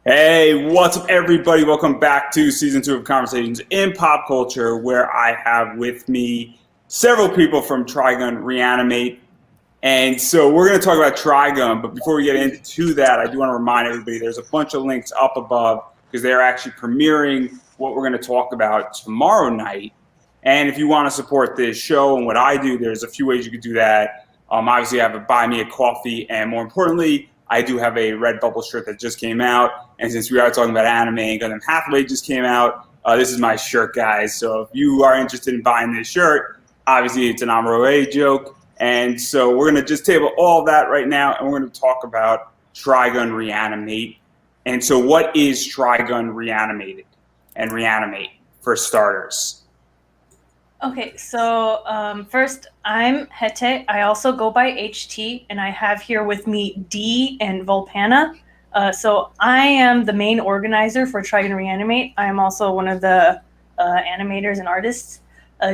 Hey, what's up, everybody? Welcome back to season 2 of Conversations in Pop Culture, where I have with me several people from Trigun ReAnimate. And so we're going to talk about Trigun, but before we get into that, I do want to remind everybody there's a bunch of links up above because they're actually premiering what we're going to talk about tomorrow night. And if you want to support this show and what I do, there's a few ways you could do that. Obviously, I have a Buy Me a Coffee, and more importantly, I do have a Redbubble shirt that just came out. And since we are talking about anime and Gundam Hathaway just came out, this is my shirt, guys. So if you are interested in buying this shirt, obviously it's an Amuro joke. And so we're going to just table all that right now, and we're going to talk about Trigun ReAnimate. And so what is Trigun ReAnimated and ReAnimate, for starters? Okay, so first, I'm Hete. I also go by HT, and I have here with me D and Volpana. So I am the main organizer for Trigun ReAnimate. I am also one of the animators and artists.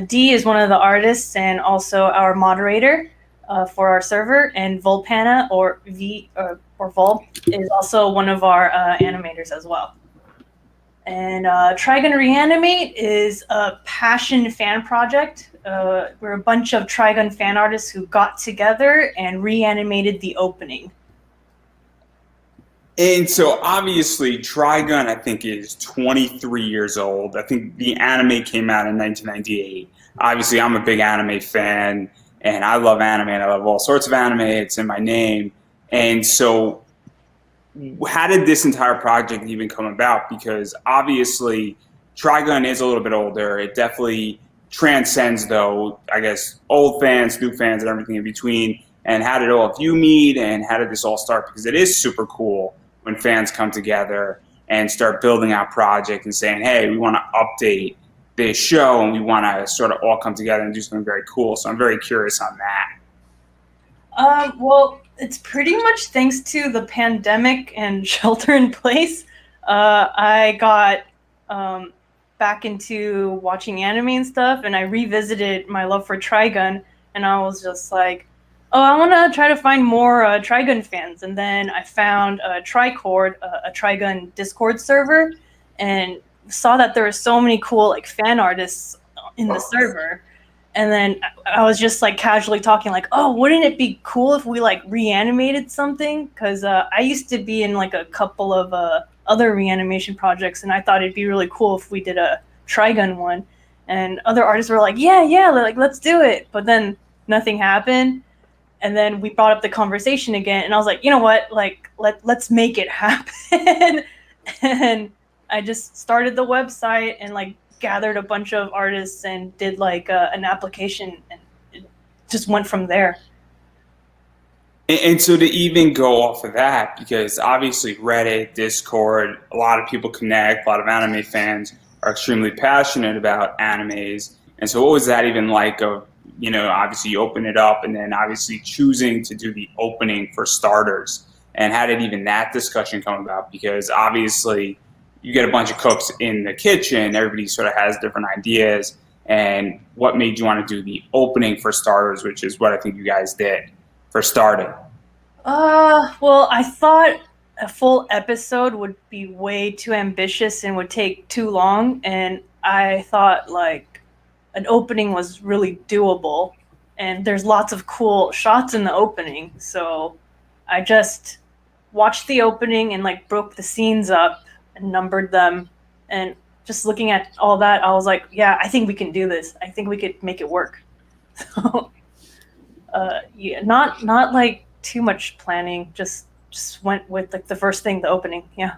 D is one of the artists and also our moderator for our server, and Volpana or Vol is also one of our animators as well. And Trigun ReAnimate is a passion fan project. We're a bunch of Trigun fan artists who got together and reanimated the opening. And so obviously Trigun, I think, is 23 years old. I think the anime came out in 1998. Obviously, I'm a big anime fan, and I love anime, and I love all sorts of anime. It's in my name. And so how did this entire project even come about? Because obviously Trigun is a little bit older. It definitely transcends, though, I guess, old fans, new fans, and everything in between. And how did all of you meet, and how did this all start? Because it is super cool when fans come together and start building out projects and saying, hey, we want to update this show, and we want to sort of all come together and do something very cool. So I'm very curious on that. Well, it's pretty much thanks to the pandemic and shelter in place. I got back into watching anime and stuff, and I revisited my love for Trigun, and I was just like, oh, I want to try to find more Trigun fans. And then I found Tricord, a Trigun Discord server, and saw that there were so many cool like fan artists in the server. And then I was just like casually talking like, oh, wouldn't it be cool if we like reanimated something? Because I used to be in like a couple of other reanimation projects, and I thought it'd be really cool if we did a Trigun one. And other artists were like, yeah, like let's do it. But then nothing happened. And then we brought up the conversation again, and I was like, you know what? Like let's make it happen. And I just started the website and like gathered a bunch of artists and did like an application, and it just went from there. And so to even go off of that, because obviously Reddit, Discord, a lot of people connect, a lot of anime fans are extremely passionate about animes. And so what was that even like of, obviously you open it up and then obviously choosing to do the opening for starters? And how did even that discussion come about? Because obviously you get a bunch of cooks in the kitchen, everybody sort of has different ideas. And what made you want to do the opening for starters, which is what I think you guys did for starting? Well, I thought a full episode would be way too ambitious and would take too long. And I thought like an opening was really doable, and there's lots of cool shots in the opening. So I just watched the opening and like broke the scenes up and numbered them, and just looking at all that, I was like, yeah, I think we can do this. I think we could make it work. So yeah, not like too much planning, just went with like the first thing, the opening. Yeah.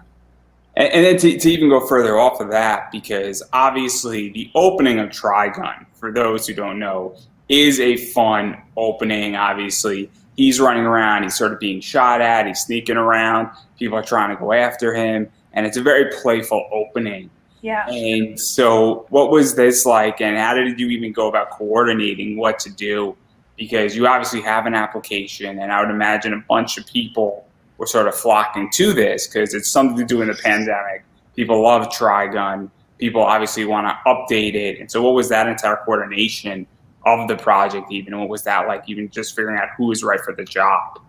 And then to even go further off of that, because obviously the opening of Trigun, for those who don't know, is a fun opening. Obviously, he's running around, he's sort of being shot at, he's sneaking around, people are trying to go after him, and it's a very playful opening. Yeah. And so what was this like, and how did you even go about coordinating what to do? Because you obviously have an application, and I would imagine a bunch of people were sort of flocking to this because it's something to do in the pandemic. People love Trigun. People obviously want to update it. And so what was that entire coordination of the project even? And what was that like, even just figuring out who was right for the job?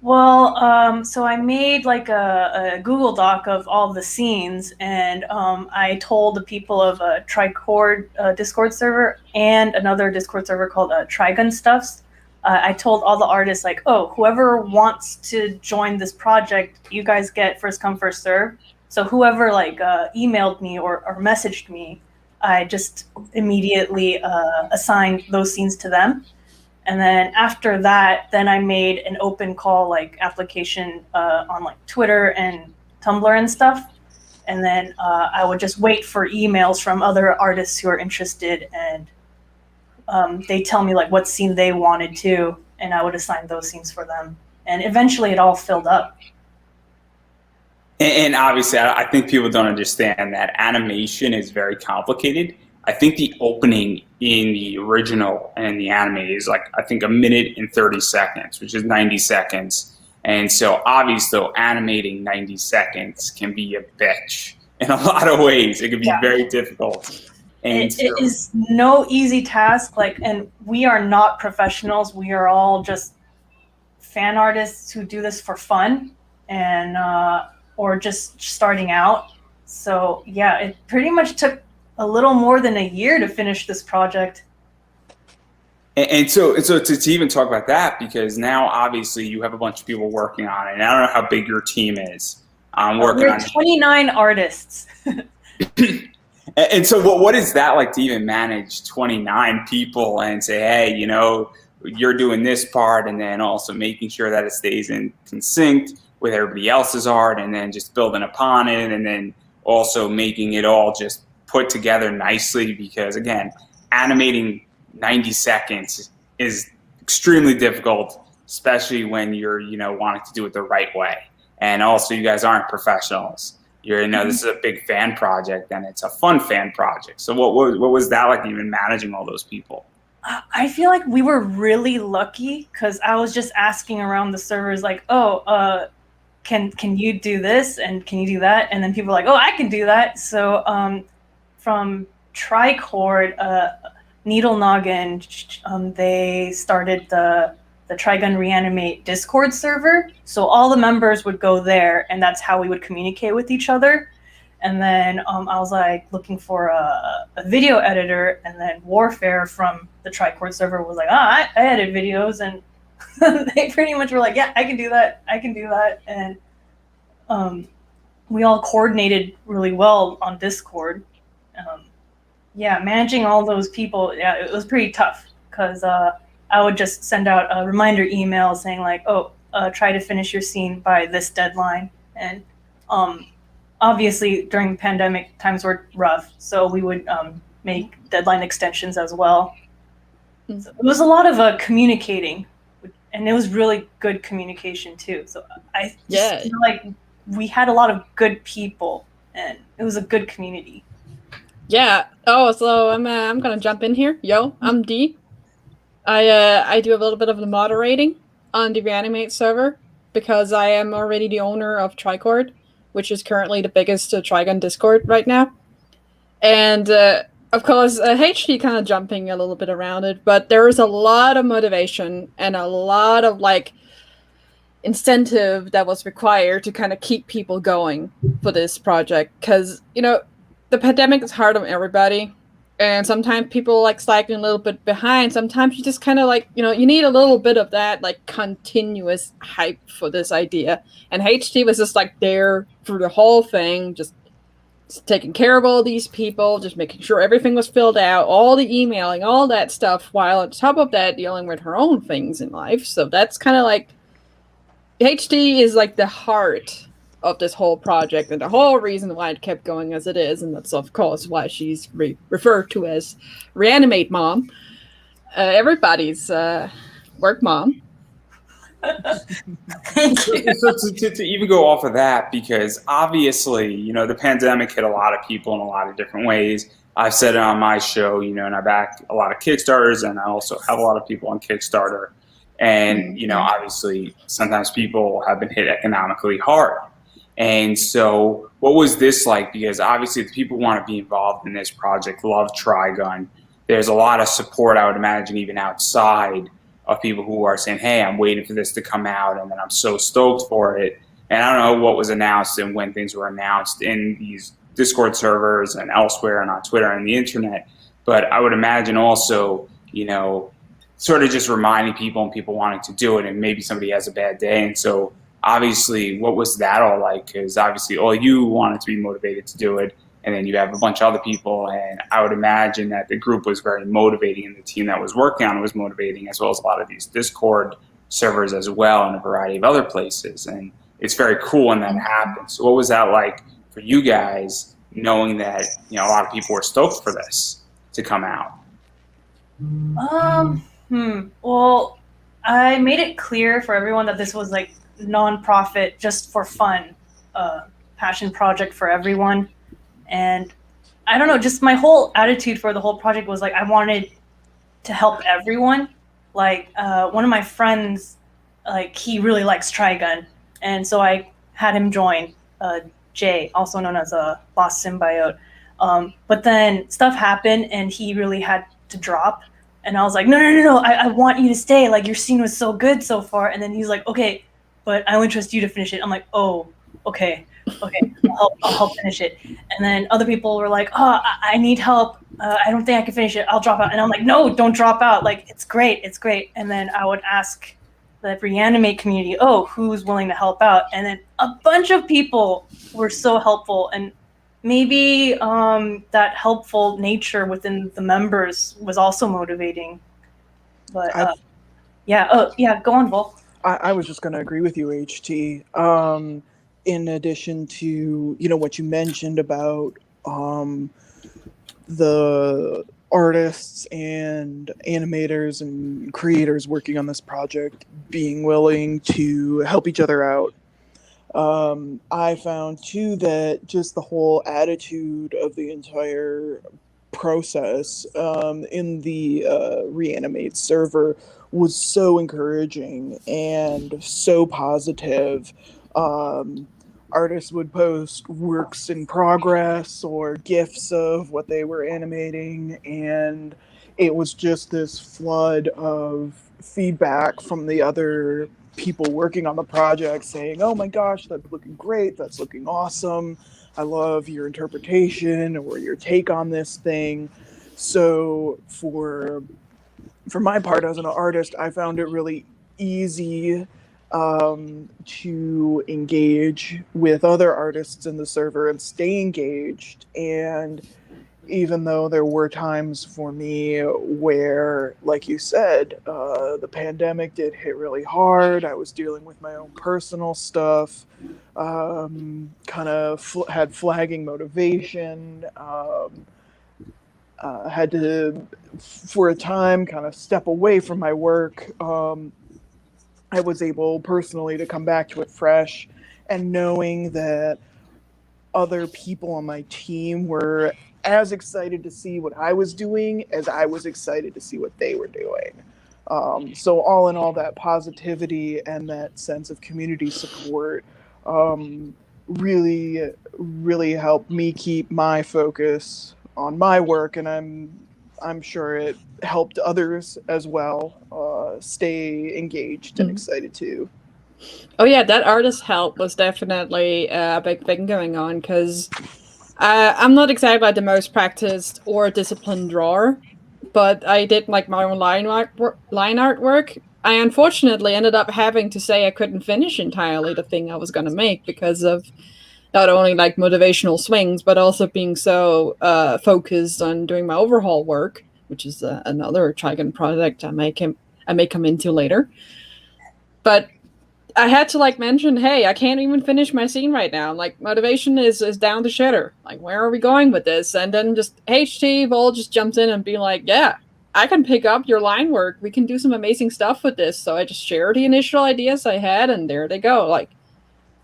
Well, so I made like a Google Doc of all the scenes, and I told the people of a Tricord Discord server and another Discord server called Trigun Stuffs. I told all the artists like, oh, whoever wants to join this project, you guys get first come first serve. So whoever like emailed me or messaged me, I just immediately assigned those scenes to them. And then after that, then I made an open call like application on like Twitter and Tumblr and stuff. And then I would just wait for emails from other artists who are interested, and they tell me like what scene they wanted to, and I would assign those scenes for them. And eventually, it all filled up. And obviously, I think people don't understand that animation is very complicated. I think the opening in the original and the anime is like, I think, 1 minute and 30 seconds, which is 90 seconds. And so obviously animating 90 seconds can be a bitch in a lot of ways. It can be very difficult. And it is no easy task. Like, and we are not professionals. We are all just fan artists who do this for fun and or just starting out. So yeah, it pretty much took a little more than a year to finish this project. And so to even talk about that, because now obviously you have a bunch of people working on it, and I don't know how big your team is. Working We're on 29 artists. And so what is that like to even manage 29 people and say, hey, you know, you're doing this part, and then also making sure that it stays in sync with everybody else's art, and then just building upon it, and then also making it all just put together nicely, because again, animating 90 seconds is extremely difficult, especially when you're, you know, wanting to do it the right way. And also, you guys aren't professionals. You're, you know, this is a big fan project, and it's a fun fan project. So what was that like, even managing all those people? I feel like we were really lucky because I was just asking around the servers like, oh, can you do this and can you do that? And then people were like, oh, I can do that. So from Tricord, Needle Noggin, they started the Trigun ReAnimate Discord server. So all the members would go there, and that's how we would communicate with each other. And then I was like looking for a video editor, and then Warfare from the Tricord server was like, I edit videos, and they pretty much were like, yeah, I can do that, and we all coordinated really well on Discord. Yeah, managing all those people, yeah, it was pretty tough because I would just send out a reminder email saying like, oh, try to finish your scene by this deadline, and obviously during the pandemic times were rough, so we would make deadline extensions as well. So it was a lot of communicating, and it was really good communication too. So I just feel like we had a lot of good people, and it was a good community. Yeah. Oh, so I'm gonna jump in here. Yo, I'm D. I do a little bit of the moderating on the ReAnimate server because I am already the owner of Tricord, which is currently the biggest Trigun Discord right now. And of course, HT kind of jumping a little bit around it, but there is a lot of motivation and a lot of like incentive that was required to kind of keep people going for this project. Because, you know, the pandemic is hard on everybody. And sometimes people like slacking a little bit behind. Sometimes you just kind of like, you know, you need a little bit of that like continuous hype for this idea. And HT was just like there through the whole thing, just taking care of all these people, just making sure everything was filled out, all the emailing, all that stuff, while on top of that dealing with her own things in life. So that's kind of like, HT is like the heart of this whole project and the whole reason why it kept going as it is, and that's of course why she's referred to as ReAnimate Mom, everybody's work mom. Thank you. So to even go off of that, because obviously, you know, the pandemic hit a lot of people in a lot of different ways. I've said it on my show, you know, and I back a lot of Kickstarters, and I also have a lot of people on Kickstarter. And, you know, obviously sometimes people have been hit economically hard. And so what was this like? Because obviously the people who want to be involved in this project love Trigun. There's a lot of support, I would imagine, even outside of people who are saying, hey, I'm waiting for this to come out, and then I'm so stoked for it. And I don't know what was announced and when things were announced in these Discord servers and elsewhere and on Twitter and the internet. But I would imagine also, sort of just reminding people and people wanting to do it, and maybe somebody has a bad day. And so obviously, what was that all like? Because obviously all you wanted to be motivated to do it, and then you have a bunch of other people, and I would imagine that the group was very motivating, and the team that was working on it was motivating, as well as a lot of these Discord servers as well, and a variety of other places. And it's very cool when that happens. So what was that like for you guys, knowing that a lot of people were stoked for this to come out? Well, I made it clear for everyone that this was like non-profit, just for fun, passion project for everyone. And I don't know, just my whole attitude for the whole project was like I wanted to help everyone. Like one of my friends, like he really likes Trigun, and so I had him join. Jay, also known as a Boss Symbiote. But then stuff happened, and he really had to drop. And I was like, no, I want you to stay. Like, your scene was so good so far. And then he's like, okay, but I only trust you to finish it. I'm like, oh, okay, I'll help finish it. And then other people were like, oh, I need help. I don't think I can finish it. I'll drop out. And I'm like, no, don't drop out. Like, it's great. And then I would ask the ReAnimate community, oh, who's willing to help out? And then a bunch of people were so helpful. And maybe that helpful nature within the members was also motivating. But go on, Vol. I was just going to agree with you, HT. In addition to what you mentioned about the artists and animators and creators working on this project being willing to help each other out. I found too that just the whole attitude of the entire process in the ReAnimate server was so encouraging and so positive. Artists would post works in progress or GIFs of what they were animating, and it was just this flood of feedback from the other people working on the project saying, oh my gosh, that's looking great, that's looking awesome, I love your interpretation or your take on this thing. So for my part as an artist, I found it really easy to engage with other artists in the server and stay engaged. And even though there were times for me where, like you said, the pandemic did hit really hard, I was dealing with my own personal stuff, kind of had flagging motivation, had to, for a time, kind of step away from my work. I was able personally to come back to it fresh, and knowing that other people on my team were as excited to see what I was doing as I was excited to see what they were doing. So all in all, that positivity and that sense of community support really, really helped me keep my focus on my work, and I'm sure it helped others as well stay engaged and excited too. Oh yeah, that artist help was definitely a big thing going on, because I'm not exactly the most practiced or disciplined drawer, but I did like my own line artwork. I unfortunately ended up having to say I couldn't finish entirely the thing I was going to make because of not only like motivational swings, but also being so focused on doing my overhaul work, which is another Trigun project I may come into later. But I had to like mention, hey, I can't even finish my scene right now. Like, motivation is down to shitter. Like, where are we going with this? And then just HT Vol just jumps in and be like, yeah, I can pick up your line work. We can do some amazing stuff with this. So I just share the initial ideas I had, and there they go. Like,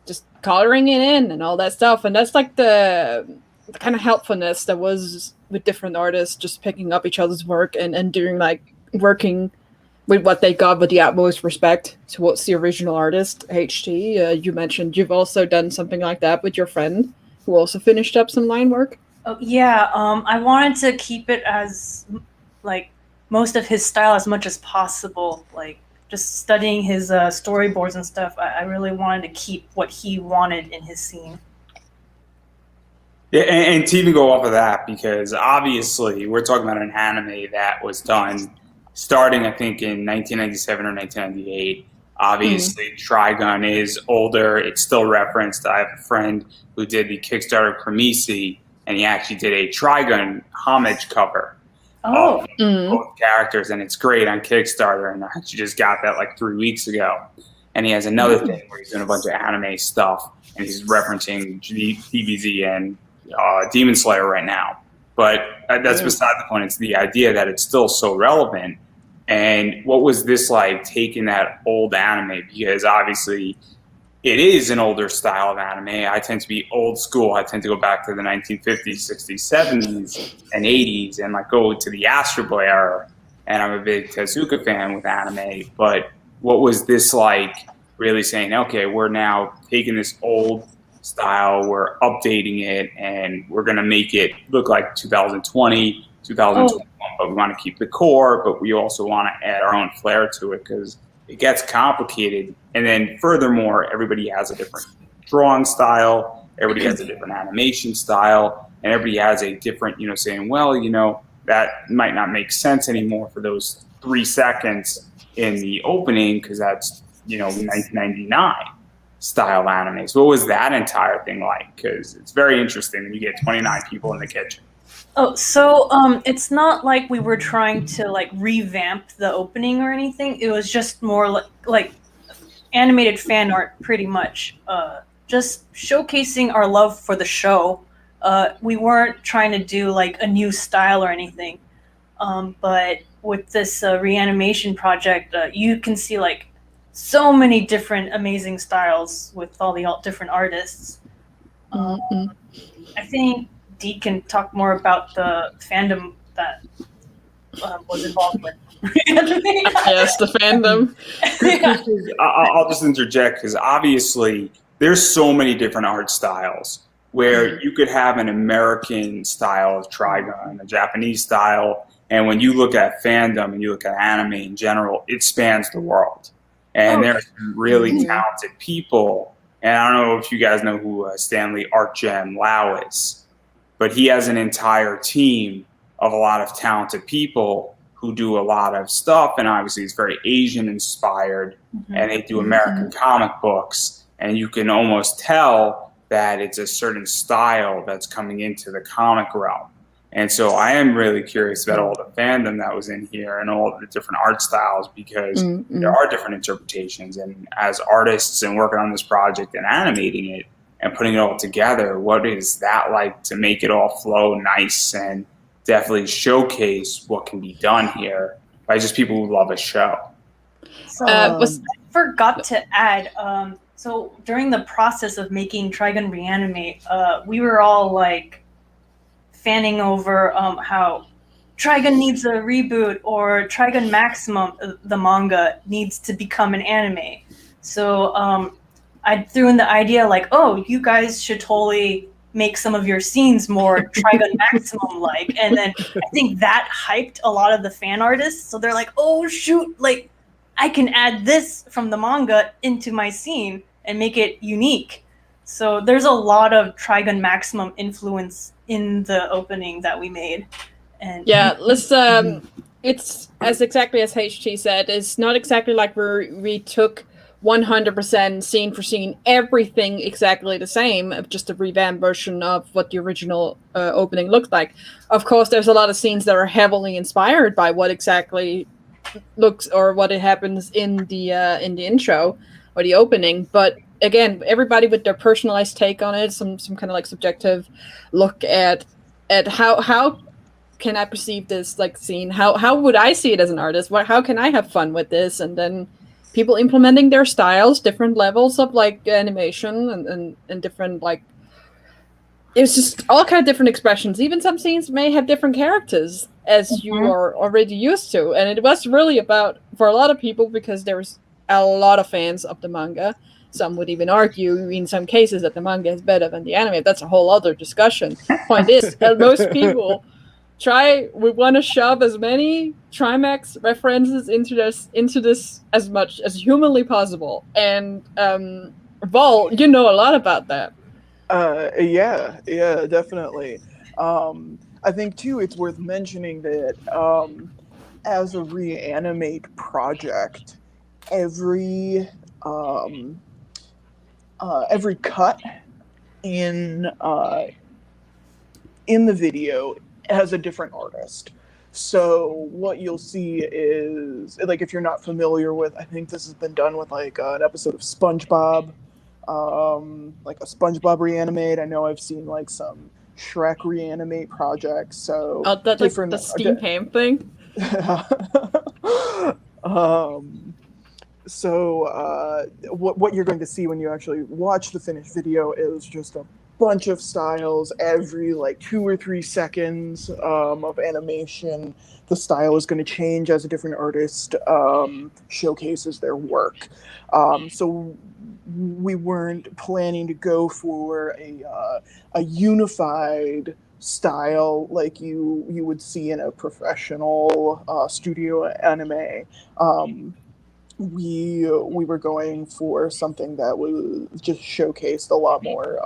just coloring it in and all that stuff. And that's like the kind of helpfulness that was with different artists, just picking up each other's work and doing like working with what they got with the utmost respect towards the original artist. HT, you mentioned you've also done something like that with your friend who also finished up some line work. Oh, yeah, I wanted to keep it as like most of his style as much as possible. Like just studying his storyboards and stuff, I really wanted to keep what he wanted in his scene. Yeah, and to even go off of that, because obviously we're talking about an anime that was done starting, I think, in 1997 or 1998. Obviously, Trigun is older. It's still referenced. I have a friend who did the Kickstarter Cremisi, and he actually did a Trigun homage cover of both characters, and it's great on Kickstarter. And I actually just got that like 3 weeks ago. And he has another thing where he's doing a bunch of anime stuff, and he's referencing DBZ and Demon Slayer right now. But that's beside the point. It's the idea that it's still so relevant. And what was this like taking that old anime? Because obviously it is an older style of anime. I tend to be old school. I tend to go back to the 1950s, 60s, 70s, and 80s and like go to the Astro Boy era. And I'm a big Tezuka fan with anime. But what was this like really saying, okay, we're now taking this old style, we're updating it, and we're going to make it look like 2020, 2021, but we want to keep the core, but we also want to add our own flair to it because it gets complicated. And then furthermore, everybody has a different drawing style, everybody has a different animation style, and everybody has a different, saying, well, that might not make sense anymore for those 3 seconds in the opening because that's, 1999 style anime. So what was that entire thing like? Because it's very interesting when you get 29 people in the kitchen. Oh, so it's not like we were trying to like revamp the opening or anything. It was just more like animated fan art, pretty much. Just showcasing our love for the show. We weren't trying to do like a new style or anything. But with this reanimation project, you can see like so many different amazing styles with all the different artists. I think Dee can talk more about the fandom that was involved with. Yes, the fandom. I'll just interject because obviously there's so many different art styles where you could have an American style of Trigun, a Japanese style, and when you look at fandom and you look at anime in general, it spans the world. And there's some really talented people. And I don't know if you guys know who Stanley Artgem Lau is, but he has an entire team of a lot of talented people who do a lot of stuff. And obviously it's very Asian inspired and they do American comic books. And you can almost tell that it's a certain style that's coming into the comic realm. And so I am really curious about all the fandom that was in here and all the different art styles because there are different interpretations. And as artists and working on this project and animating it and putting it all together, what is that like to make it all flow nice and definitely showcase what can be done here by just people who love a show? So I forgot to add, so during the process of making Trigun ReAnimate, we were all like fanning over how Trigun needs a reboot or Trigun Maximum, the manga, needs to become an anime. So I threw in the idea like, oh, you guys should totally make some of your scenes more Trigun Maximum-like. And then I think that hyped a lot of the fan artists. So they're like, oh, shoot, like I can add this from the manga into my scene and make it unique. So there's a lot of Trigun Maximum influence in the opening that we made. And yeah, let's it's as exactly as HT said, it's not exactly like we took 100% scene for scene everything exactly the same, just a revamped version of what the original opening looked like. Of course, there's a lot of scenes that are heavily inspired by what exactly looks or what it happens in the intro or the opening, but again, everybody with their personalized take on it, some kind of like subjective look at how can I perceive this like scene? How would I see it as an artist? How can I have fun with this? And then people implementing their styles, different levels of like animation and different like it's just all kind of different expressions. Even some scenes may have different characters as you are already used to. And it was really about for a lot of people because there's a lot of fans of the manga. Some would even argue in some cases that the manga is better than the anime. That's a whole other discussion. Point is, most people We want to shove as many Trimax references into this as much as humanly possible. And Vol, you know a lot about that. Yeah, definitely. I think too, it's worth mentioning that as a ReAnimate project, every every cut in in the video has a different artist. So what you'll see is, like, if you're not familiar with, I think this has been done with like an episode of SpongeBob, like a SpongeBob ReAnimate. I know I've seen like some Shrek ReAnimate projects. So Oh, that like different. the steam ham thing. um, what you're going to see when you actually watch the finished video is just a bunch of styles every like 2 or 3 seconds of animation. The style is going to change as a different artist showcases their work. So we weren't planning to go for a unified style like you would see in a professional studio anime. We were going for something that was just showcased a lot more,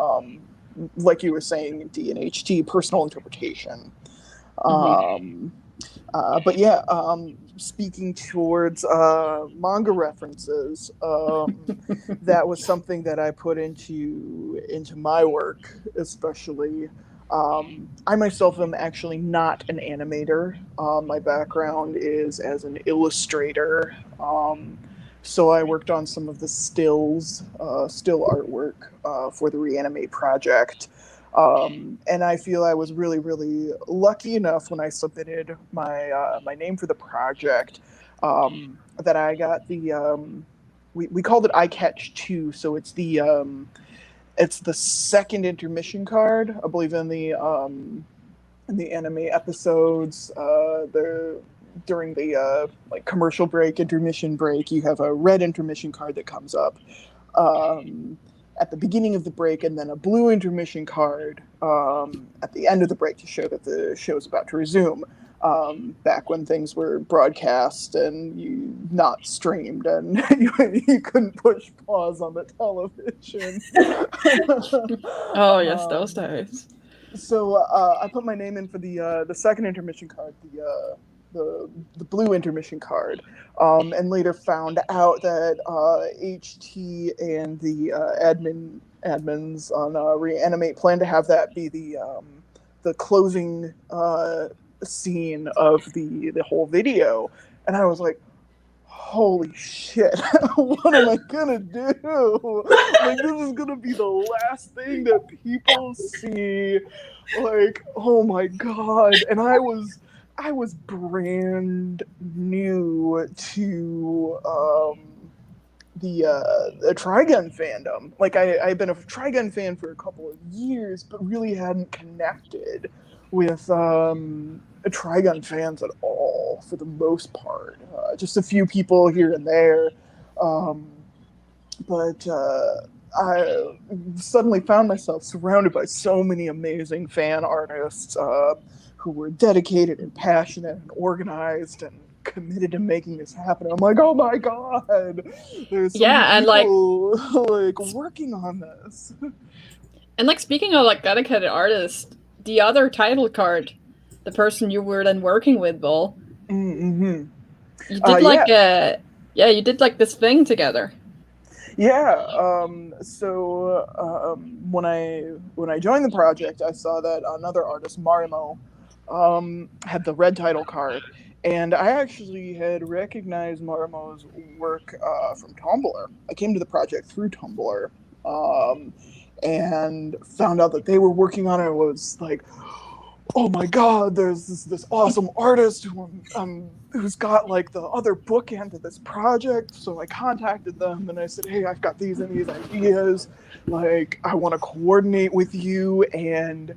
like you were saying, D and HT personal interpretation. But yeah, speaking towards manga references, that was something that I put into my work, especially. I myself am actually not an animator. My background is as an illustrator. So I worked on some of the still artwork for the ReAnimate project. And I feel I was really, really lucky enough when I submitted my name for the project, that I got the we called it I Catch 2, so it's the second intermission card, I believe, in the anime episodes. During the like commercial break, intermission break, you have a red intermission card that comes up at the beginning of the break, and then a blue intermission card at the end of the break to show that the show is about to resume. Back when things were broadcast and not streamed, and you couldn't push pause on the television. Oh yes, those days. So I put my name in for the second intermission card, the blue intermission card, and later found out that HT and the admins on ReAnimate plan to have that be the closing scene of the whole video, and I was like, holy shit, what am I gonna do? Like, this is gonna be the last thing that people see. Like, oh my god. And I was brand new to the Trigun fandom. Like, I've been a Trigun fan for a couple of years, but really hadn't connected with Trigun fans at all, for the most part. Just a few people here and there. But I suddenly found myself surrounded by so many amazing fan artists who were dedicated and passionate and organized and committed to making this happen. I'm like, oh my god, there's so many people like working on this. And like, speaking of like dedicated artists, the other title card, the person you were then working with, Bull, mm-hmm. You did you did like this thing together. Yeah. So when I joined the project, I saw that another artist, Marimo, had the red title card, and I actually had recognized Marimo's work from Tumblr. I came to the project through Tumblr, and found out that they were working on it. I was like, oh my god, there's this awesome artist who's got like the other bookend to this project. So I contacted them and I said, hey, I've got these and these ideas. Like, I want to coordinate with you and,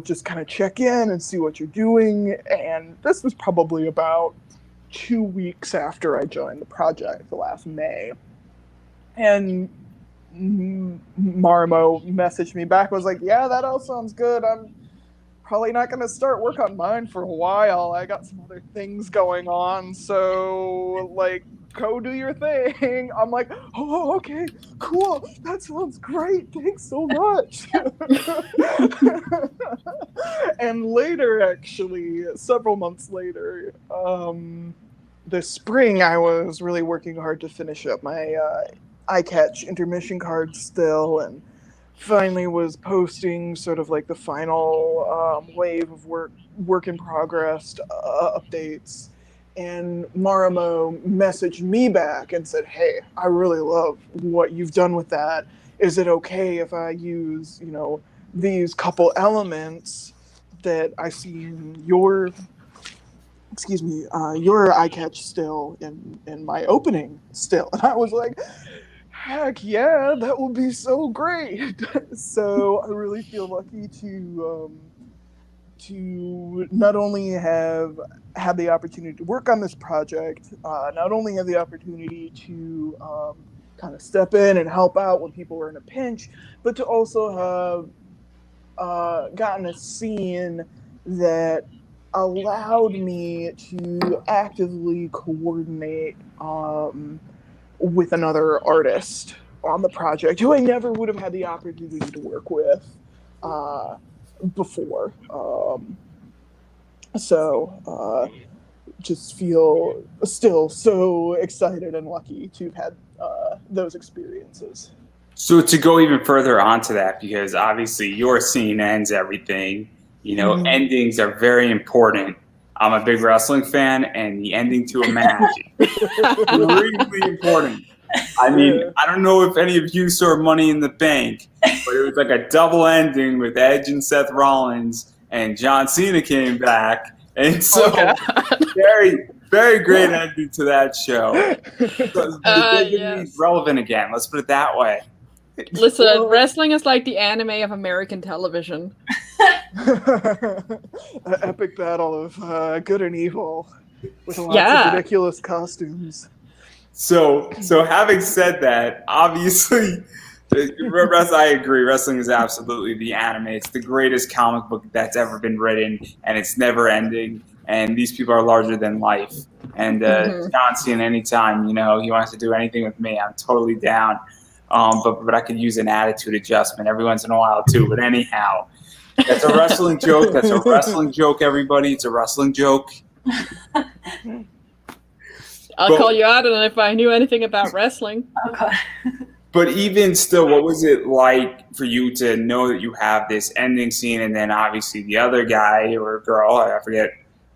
just kind of check in and see what you're doing. And this was probably about 2 weeks after I joined the project, the last May. And Marimo messaged me back, was like, yeah, that all sounds good. probably not going to start work on mine for a while. I got some other things going on, so like, go do your thing. I'm like, oh, okay, cool. That sounds great. Thanks so much. And later, actually, several months later, this spring, I was really working hard to finish up my iCatch intermission card still, and finally was posting sort of like the final wave of work in progress updates. And Marimo messaged me back and said, "Hey, I really love what you've done with that. Is it okay if I use, these couple elements that I see in your iCatch still in my opening still?" And I was like, heck yeah, that would be so great. So I really feel lucky to not only have had the opportunity to work on this project, not only have the opportunity to kind of step in and help out when people were in a pinch, but to also have gotten a scene that allowed me to actively coordinate with another artist on the project who I never would have had the opportunity to work with before. So just feel still so excited and lucky to have had those experiences. So to go even further onto that, because obviously your scene ends everything, endings are very important. I'm a big wrestling fan, and the ending to a match is extremely important. I mean, I don't know if any of you saw Money in the Bank, but it was like a double ending with Edge and Seth Rollins, and John Cena came back, and so very, very great ending to that show. So it's relevant again. Let's put it that way. Listen, wrestling is like the anime of American television. An epic battle of good and evil with lots of ridiculous costumes. So having said that, obviously, I agree. Wrestling is absolutely the anime. It's the greatest comic book that's ever been written, and it's never ending. And these people are larger than life. And John Cena, anytime he wants to do anything with me, I'm totally down. But I could use an attitude adjustment every once in a while too. But anyhow, that's a wrestling joke. That's a wrestling joke, everybody. It's a wrestling joke. I'll call you out on it if I knew anything about wrestling. Okay. But even still, what was it like for you to know that you have this ending scene, and then obviously the other guy or girl, I forget,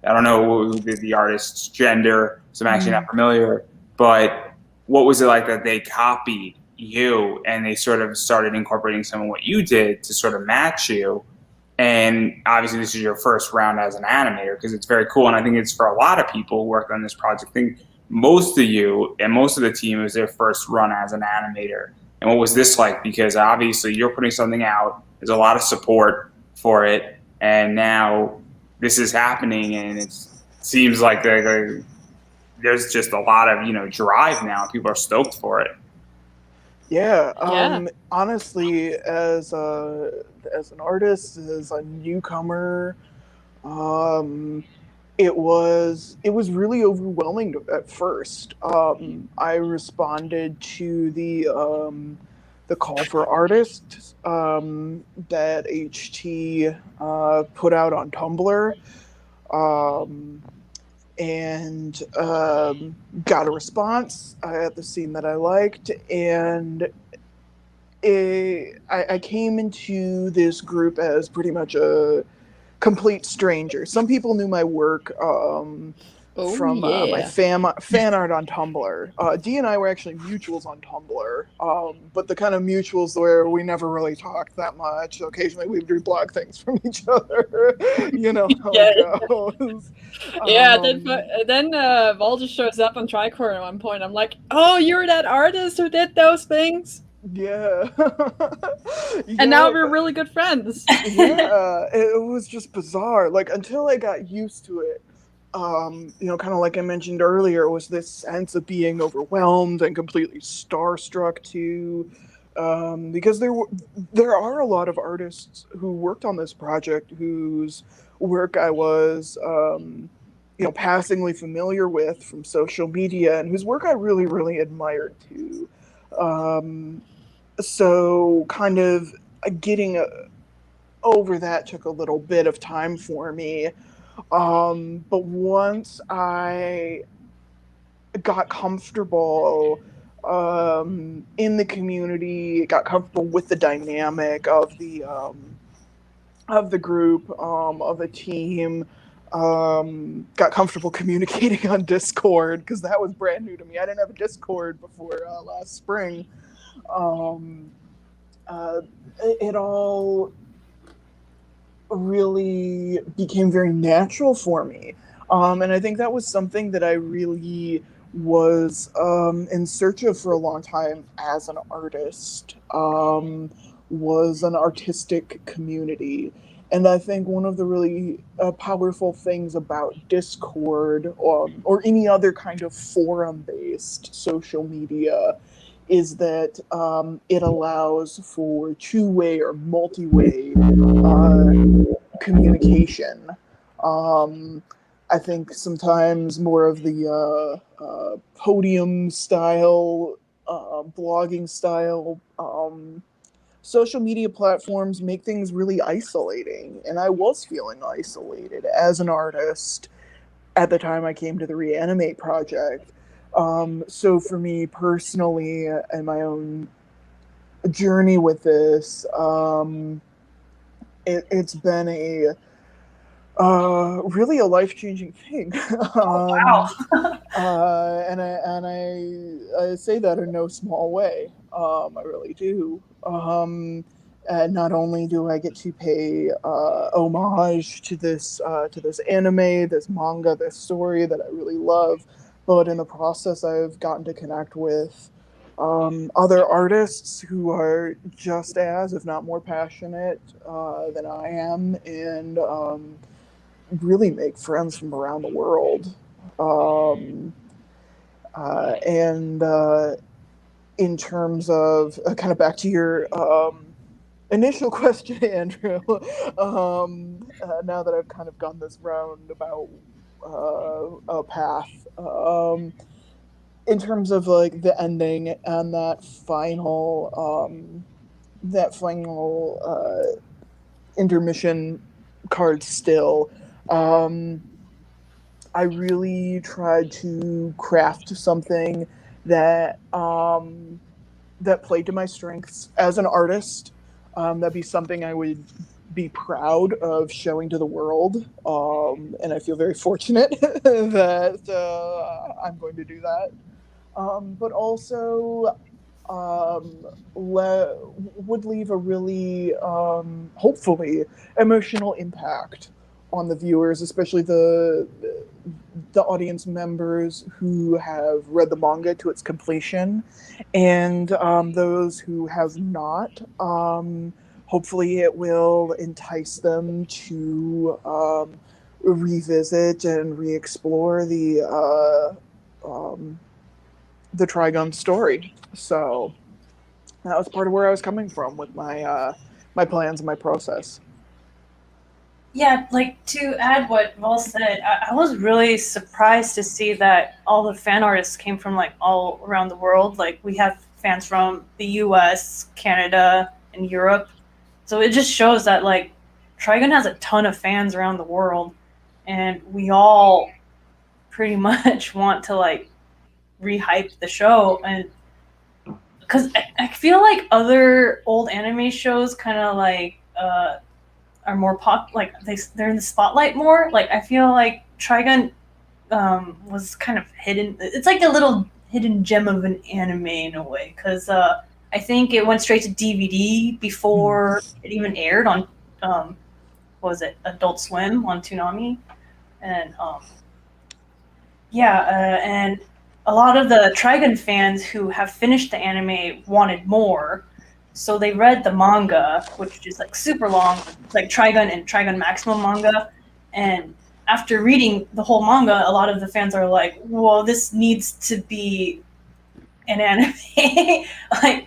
I don't know who did the artist's gender, so I'm actually not familiar, but what was it like that they copied you and they sort of started incorporating some of what you did to sort of match you? And obviously this is your first round as an animator, because it's very cool, and I think it's for a lot of people who work on this project. I think most of you and most of the team, it was their first run as an animator. And what was this like? Because obviously you're putting something out, there's a lot of support for it, and now this is happening, and it seems like there's just a lot of drive now. People are stoked for it. Yeah. Honestly, as an artist, as a newcomer, it was really overwhelming at first. I responded to the call for artists that HT put out on Tumblr, and got a response at the scene that I liked, and I came into this group as pretty much a complete stranger. Some people knew my work from my fan art on Tumblr. Dee and I were actually mutuals on Tumblr, but the kind of mutuals where we never really talked that much. Occasionally we would reblog things from each other. You know how it goes. Then Vol just shows up on Tricord at one point. I'm like, oh, you're that artist who did those things? Yeah. And now we're really good friends. Yeah, it was just bizarre. Like, until I got used to it, kind of like I mentioned earlier, it was this sense of being overwhelmed and completely starstruck too. because there are a lot of artists who worked on this project whose work I was passingly familiar with from social media, and whose work I really, really admired too. So kind of getting over that took a little bit of time for me. But once I got comfortable in the community, got comfortable with the dynamic of the group, of the team, got comfortable communicating on Discord, because that was brand new to me. I didn't have a Discord before last spring. It all really became very natural for me. And I think that was something that I really was in search of for a long time as an artist, was an artistic community. And I think one of the really powerful things about Discord, or any other kind of forum-based social media, is that it allows for two-way or multi-way communication. I think sometimes more of the podium style, blogging style, social media platforms make things really isolating. And I was feeling isolated as an artist at the time I came to the ReAnimate project. So for me personally, and my own journey with this, it's been really a life-changing thing. Wow. And I say that in no small way. I really do. And not only do I get to pay homage to this anime, this manga, this story that I really love, but in the process, I've gotten to connect with other artists who are just as, if not more passionate than I am, and really make friends from around the world. And in terms of kind of back to your initial question, Andrew, now that I've kind of gone this roundabout path, in terms of like the ending and that final intermission card still, I really tried to craft something that that played to my strengths as an artist. That'd be something I would be proud of showing to the world, and I feel very fortunate that I'm going to do that. But also would leave a really, hopefully, emotional impact on the viewers, especially the audience members who have read the manga to its completion, and those who have not. Hopefully, it will entice them to revisit and re-explore the Trigun story. So that was part of where I was coming from with my my plans and my process. Yeah, like to add what Vol said, I was really surprised to see that all the fan artists came from like all around the world. Like we have fans from the US, Canada, and Europe. So it just shows that like Trigun has a ton of fans around the world, and we all pretty much want to like rehype the show. And because I feel like other old anime shows kind of like are more like they're in the spotlight more. Like I feel like Trigun was kind of hidden. It's like a little hidden gem of an anime in a way, because I think it went straight to DVD before it even aired on what was it, Adult Swim on Toonami, and and a lot of the Trigun fans who have finished the anime wanted more. So they read the manga, which is like super long, like Trigun and Trigun Maximum manga. And after reading the whole manga, a lot of the fans are like, well, this needs to be an anime. Like,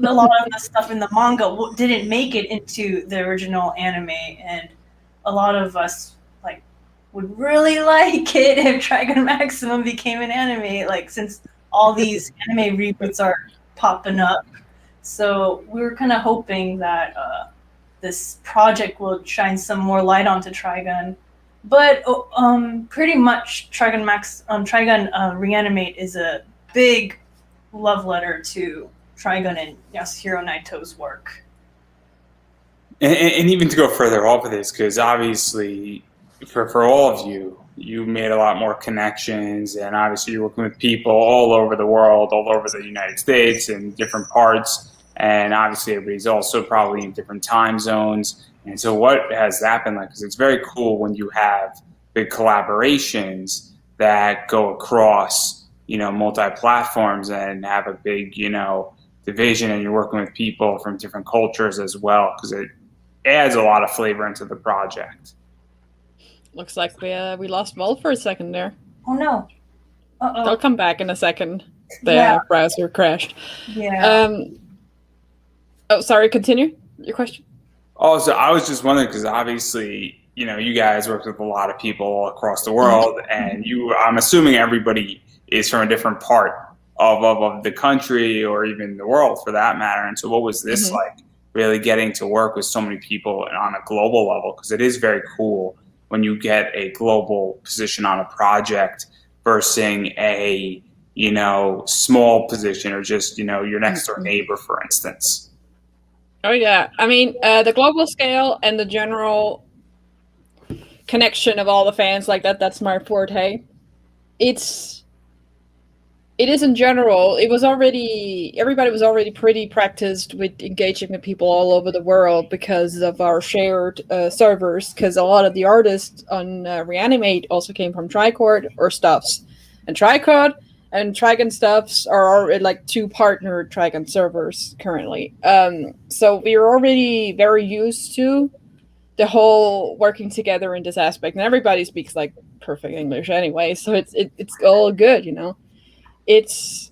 a lot of the stuff in the manga didn't make it into the original anime, and a lot of us like would really like it if Trigun Maximum became an anime, like since all these anime reboots are popping up. So we were kind of hoping that this project will shine some more light onto Trigun. But pretty much Trigun ReAnimate is a big love letter to Trigun and Yasuhiro Naito's work. And even to go further off of this, because obviously for all of you, you made a lot more connections, and obviously you're working with people all over the world, all over the United States and different parts, and obviously everybody's also probably in different time zones. And so what has that been like? Because it's very cool when you have big collaborations that go across, multi-platforms and have a big, division, and you're working with people from different cultures as well, because it adds a lot of flavor into the project. Looks like we lost Vol for a second there. Oh no. Uh-oh. They'll come back in a second. The browser crashed. Yeah. Oh, sorry, continue your question. Oh, so I was just wondering, because obviously, you guys work with a lot of people across the world, and I'm assuming everybody is from a different part of the country, or even the world for that matter. And so what was this like, really getting to work with so many people on a global level? Because it is very cool when you get a global position on a project versus a, small position, or just, your next door neighbor, for instance. Oh yeah, I mean the global scale and the general connection of all the fans like that's my forte. It is in general, everybody was already pretty practiced with engaging with people all over the world because of our shared servers, because a lot of the artists on ReAnimate also came from Tricord or Stuffs, and Tricord and Trigun Stuffs are already like two partnered Trigun servers currently. So we are already very used to the whole working together in this aspect, and everybody speaks like perfect English anyway, so it's all good, It's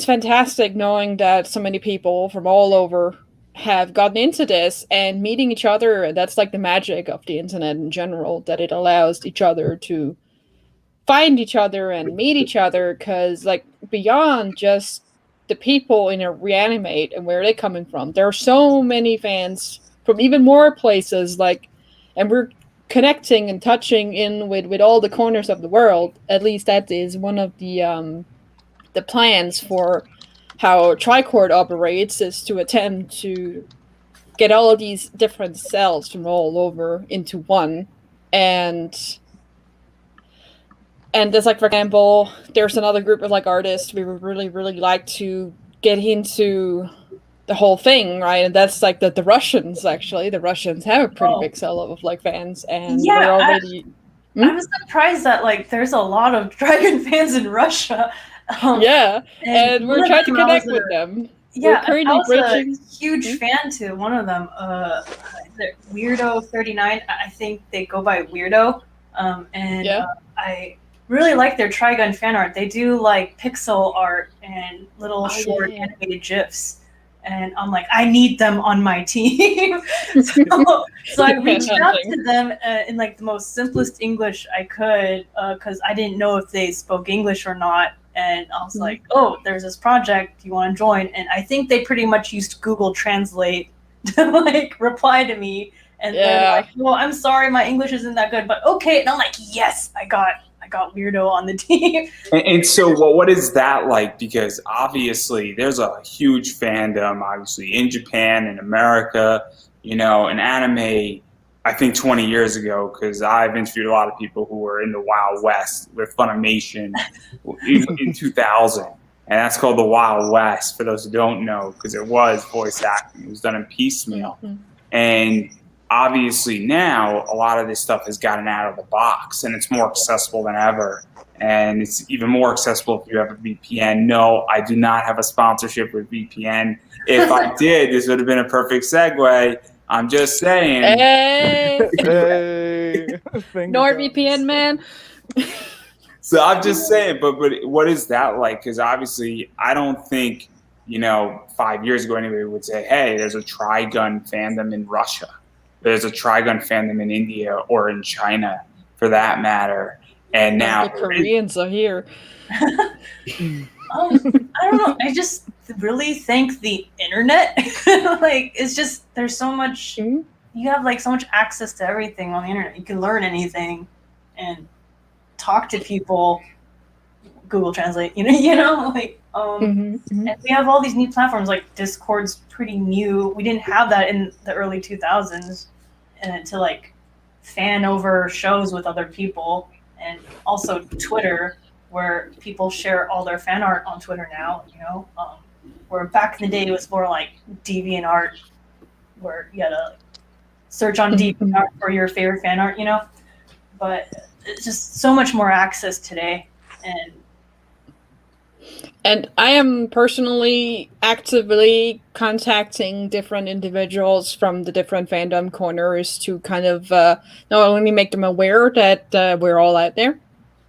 fantastic knowing that so many people from all over have gotten into this and meeting each other. That's like the magic of the internet in general, that it allows each other to find each other and meet each other, because like beyond just the people in a ReAnimate and where they're coming from, there are so many fans from even more places, and we're connecting and touching in with all the corners of the world. At least that is one of the plans for how Tricord operates, is to attempt to get all of these different cells from all over into one. And there's like, for example, there's another group of like artists we would really, really like to get into the whole thing, right? And that's like the Russians, actually. The Russians have a pretty big cell of like fans, and we're already... I'm surprised that like there's a lot of Trigun fans in Russia. And we're trying to connect with them. Yeah, we're currently bridging. A huge fan to one of them, Weirdo39. I think they go by Weirdo, I really like their Trigun fan art. They do like pixel art and little short animated GIFs. And I'm like, I need them on my team. so I reached out to them in like the most simplest English I could, because I didn't know if they spoke English or not. And I was like, oh, there's this project, you want to join? And I think they pretty much used Google Translate to like reply to me. And they're like, well, I'm sorry, my English isn't that good, but okay. And I'm like, yes, I got Weirdo on the team. And so what is that like? Because obviously there's a huge fandom, obviously, in Japan and America, in anime. I think 20 years ago, because I've interviewed a lot of people who were in the Wild West with Funimation in 2000. And that's called the Wild West, for those who don't know, because it was voice acting. It was done in piecemeal. And obviously now a lot of this stuff has gotten out of the box, and it's more accessible than ever. And it's even more accessible if you have a VPN. No, I do not have a sponsorship with VPN. If I did, this would have been a perfect segue. I'm just saying. Hey! Hey. NordVPN, man. So I'm just saying, but what is that like? Because obviously I don't think 5 years ago anybody would say, hey, there's a Trigun fandom in Russia. There's a Trigun fandom in India or in China, for that matter. And now the Koreans are here. I don't know. I just really think the internet, it's just, there's so much, you have so much access to everything on the internet. You can learn anything and talk to people, Google Translate, and we have all these new platforms, like Discord's pretty new. We didn't have that in the early 2000s, and to fan over shows with other people, and also Twitter, where people share all their fan art on Twitter now, where back in the day it was more like DeviantArt, where you had to search on DeviantArt for your favorite fan art, but it's just so much more access today. And I am personally actively contacting different individuals from the different fandom corners to kind of not only make them aware that we're all out there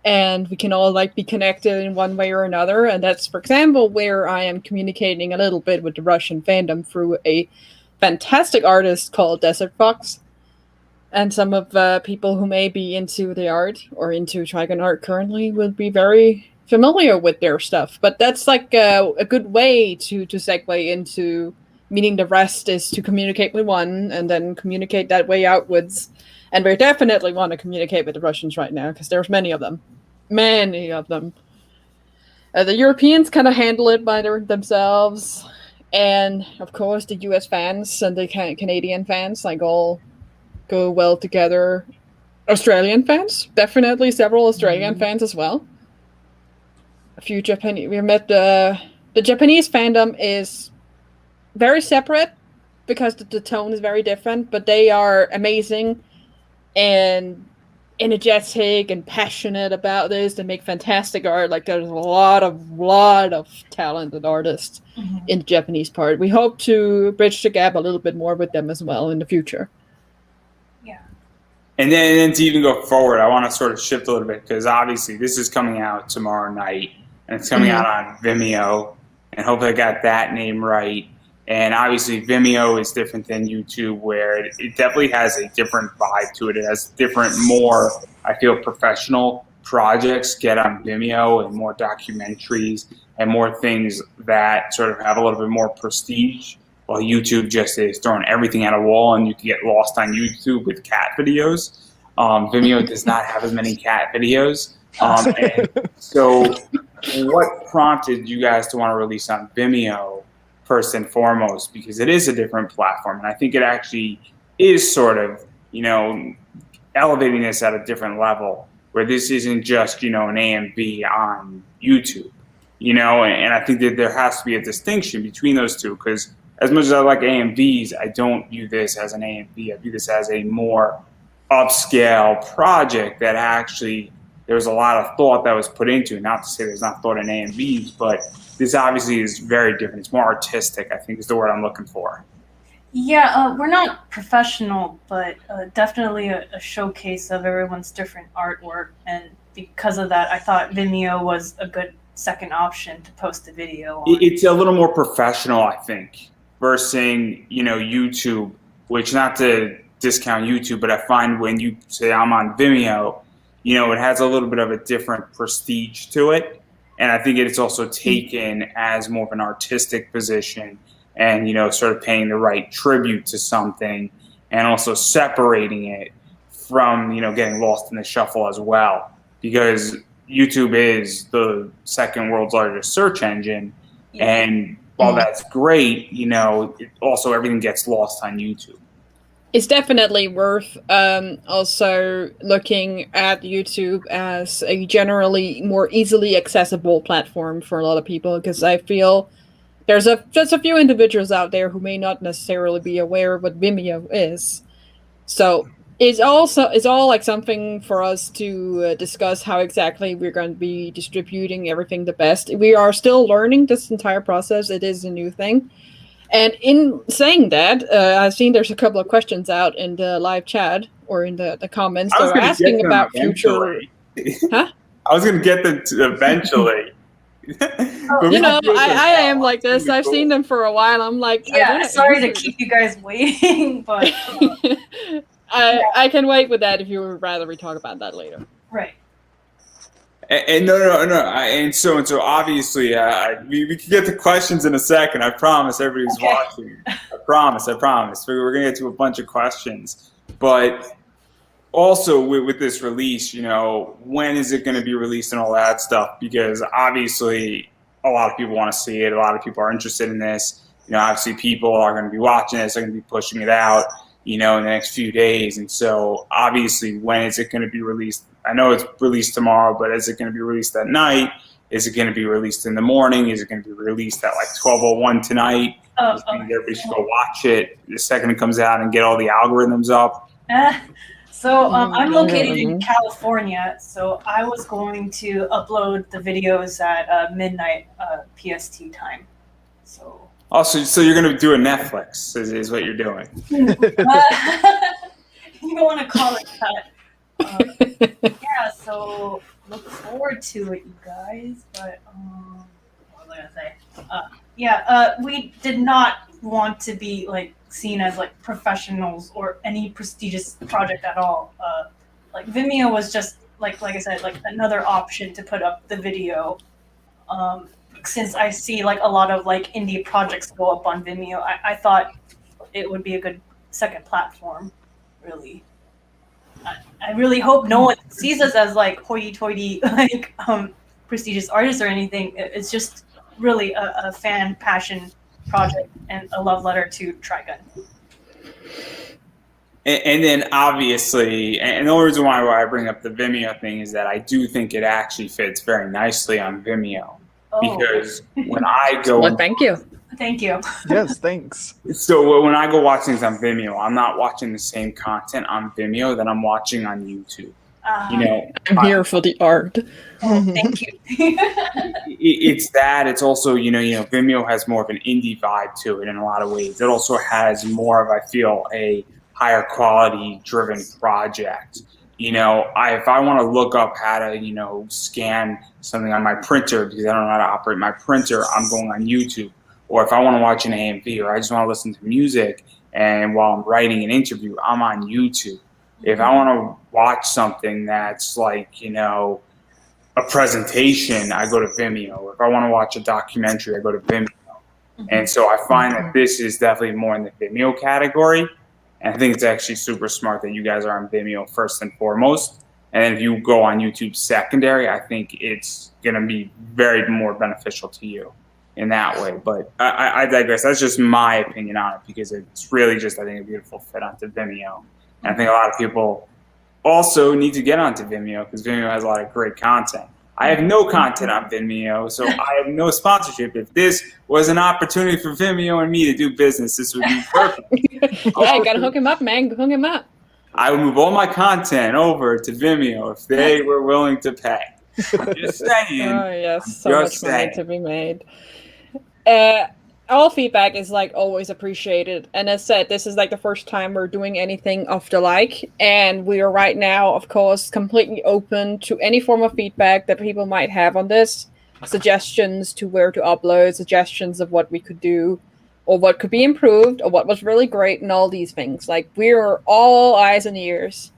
and we can all be connected in one way or another. And that's, for example, where I am communicating a little bit with the Russian fandom through a fantastic artist called Desert Fox. And some of people who may be into the art or into Trigun art currently will be very familiar with their stuff. But that's a good way to segue into meeting the rest, is to communicate with one and then communicate that way outwards. And we definitely want to communicate with the Russians right now, because there's many of them. Many of them. The Europeans kind of handle it by themselves. And, of course, the US fans and the Canadian fans, all go well together. Australian fans, definitely several Australian fans as well. A few Japanese. We met the Japanese fandom is very separate because the tone is very different, but they are amazing and energetic and passionate about this. They make fantastic art. There's a lot of talented artists in the Japanese part. We hope to bridge the gap a little bit more with them as well in the future. Yeah. And then to even go forward, I want to sort of shift a little bit, because obviously this is coming out tomorrow night. And it's coming out on Vimeo, and hopefully I got that name right. And obviously Vimeo is different than YouTube, where it definitely has a different vibe to it. It has different, more, I feel, professional projects get on Vimeo, and more documentaries and more things that sort of have a little bit more prestige, while YouTube just is throwing everything at a wall, and you can get lost on YouTube with cat videos. Vimeo does not have as many cat videos. And so what prompted you guys to want to release on Vimeo first and foremost? Because it is a different platform, and I think it actually is sort of, elevating this at a different level, where this isn't just, an AMV on YouTube, and I think that there has to be a distinction between those two, because as much as I like AMVs, I don't view this as an AMV. I view this as a more upscale project that actually there's a lot of thought that was put into it. Not to say there's not thought in AMVs, but this obviously is very different. It's more artistic, I think, is the word I'm looking for. Yeah, we're not professional, but definitely a showcase of everyone's different artwork. And because of that, I thought Vimeo was a good second option to post a video on. It's a little more professional, I think, versus, YouTube, which, not to discount YouTube, but I find when you say I'm on Vimeo, it has a little bit of a different prestige to it. And I think it's also taken as more of an artistic position and, sort of paying the right tribute to something, and also separating it from, getting lost in the shuffle as well. Because YouTube is the second world's largest search engine. And while that's great, also everything gets lost on YouTube. It's definitely worth also looking at YouTube as a generally more easily accessible platform for a lot of people, because I feel there's just a few individuals out there who may not necessarily be aware of what Vimeo is. So it's all something for us to discuss how exactly we're going to be distributing everything the best. We are still learning this entire process. It is a new thing. And in saying that, I've seen there's a couple of questions out in the live chat or in the comments. They're asking about future. Huh? I was going to get them to eventually. But we You know, can do it I am like It's this. gonna be I've cool. seen them for a while. I'm like, I Yeah, wanna sorry to answer keep you guys waiting, but I can wait with that if you would rather we talk about that later. right. And no, and so obviously, we can get to questions in a second. I promise everybody who's Okay. watching. I promise. We're gonna get to a bunch of questions, but also with this release, you know, when is it going to be released and all that stuff? Because obviously, a lot of people want to see it. A lot of people are interested in this. You know, obviously, people are going to be watching this. They're going to be pushing it out, you know, in the next few days. And so, obviously, when is it going to be released? I know it's released tomorrow, but is it going to be released at night? Is it going to be released in the morning? Is it going to be released at like 12:01 tonight? Everybody should go watch it the second it comes out and get all the algorithms up. So I'm located in California, so I was going to upload the videos at midnight PST time. So. Also, so you're going to do a Netflix, is what you're doing. You don't want to call it that. Yeah, so look forward to it, you guys. But what was I gonna say? We did not want to be like seen as like professionals or any prestigious project at all. Like Vimeo was just like I said, like another option to put up the video. Since I see like a lot of like indie projects go up on Vimeo, I thought it would be a good second platform, really. I really hope no one sees us as like hoity-toity, like prestigious artists or anything. It's just really a fan passion project and a love letter to Trigun. And then obviously, and the only reason why I bring up the Vimeo thing is that I do think it actually fits very nicely on Vimeo. Because when I go, well, thank you. Yes, thanks. So when I go watch things on Vimeo, I'm not watching the same content on Vimeo that I'm watching on YouTube. You know, I'm here for the art. Thank you. It's that. It's also, you know, Vimeo has more of an indie vibe to it in a lot of ways. It also has more of, I feel, a higher quality driven project. You know, if I want to look up how to, you know, scan something on my printer because I don't know how to operate my printer, I'm going on YouTube. Or if I want to watch an AMV or I just want to listen to music and while I'm writing an interview, I'm on YouTube. If I want to watch something that's like, you know, a presentation, I go to Vimeo. If I want to watch a documentary, I go to Vimeo. And so I find that this is definitely more in the Vimeo category. And I think it's actually super smart that you guys are on Vimeo first and foremost. And then if you go on YouTube secondary, I think it's going to be very more beneficial to you in that way. But I digress. That's just my opinion on it because it's really just, I think, a beautiful fit onto Vimeo. And I think a lot of people also need to get onto Vimeo because Vimeo has a lot of great content. I have no content on Vimeo, so I have no sponsorship. If this was an opportunity for Vimeo and me to do business, this would be perfect. Yeah, you gotta hook him up, man. Hook him up. I would move all my content over to Vimeo if they were willing to pay. I'm just saying. Oh yes, so much money saying. to be made. All feedback is like always appreciated, and as said, this is like the first time we're doing anything of the like, and we are right now, of course, completely open to any form of feedback that people might have on this, suggestions to where to upload, suggestions of what we could do, or what could be improved, or what was really great, and all these things. Like we're all eyes and ears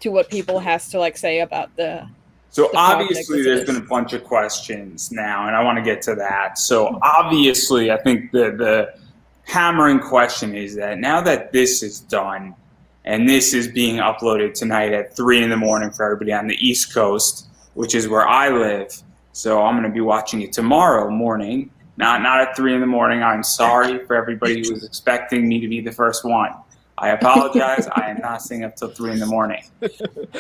to what people has to like say about the. So obviously there's been a bunch of questions now, and I want to get to that. So obviously I think the hammering question is that now that this is done, and this is being uploaded tonight at 3 in the morning for everybody on the East Coast, which is where I live. So I'm going to be watching it tomorrow morning, not at 3 in the morning. I'm sorry for everybody who was expecting me to be the first one. I apologize. I am not staying up till 3 in the morning.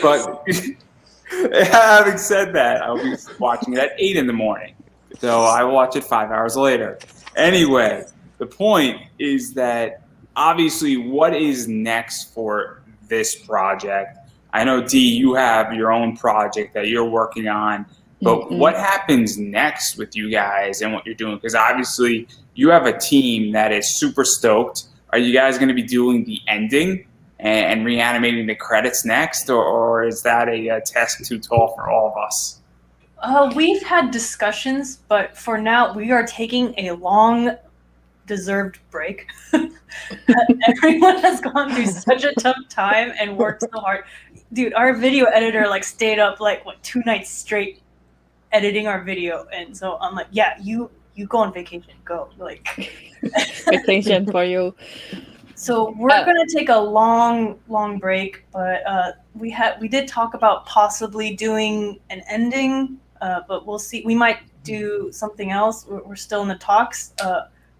But having said that, I'll be watching it at 8 in the morning. So I will watch it 5 hours later. Anyway, the point is that obviously what is next for this project? I know, Dee, you have your own project that you're working on, but what happens next with you guys and what you're doing? Because obviously you have a team that is super stoked. Are you guys going to be doing the ending and reanimating the credits next, or is that a task too tall for all of us? We've had discussions, but for now, we are taking a long, deserved break. Everyone has gone through such a tough time and worked so hard. Dude, our video editor like stayed up like 2 nights straight editing our video, and so I'm like, yeah, you go on vacation, go like. Vacation for you. So we're gonna take a long break, but we did talk about possibly doing an ending, but we'll see. We might do something else. We're still in the talks.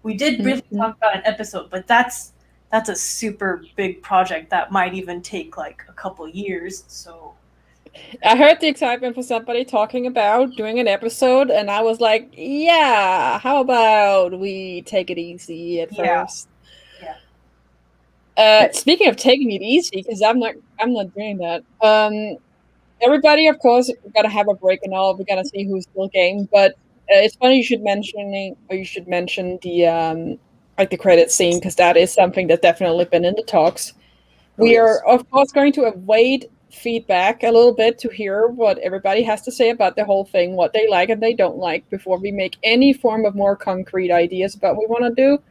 We did really talk about an episode, but that's a super big project that might even take like a couple years. So I heard the excitement for somebody talking about doing an episode, and I was like, yeah, how about we take it easy at first? Yeah. Speaking of taking it easy, because I'm not doing that. Everybody, of course, we're gonna have a break and all. We're gonna see who's still game, but it's funny you should mention the like the credit scene, because that is something that's definitely been in the talks. We are, of course, going to await feedback a little bit to hear what everybody has to say about the whole thing, what they like and they don't like, before we make any form of more concrete ideas about what we want to do.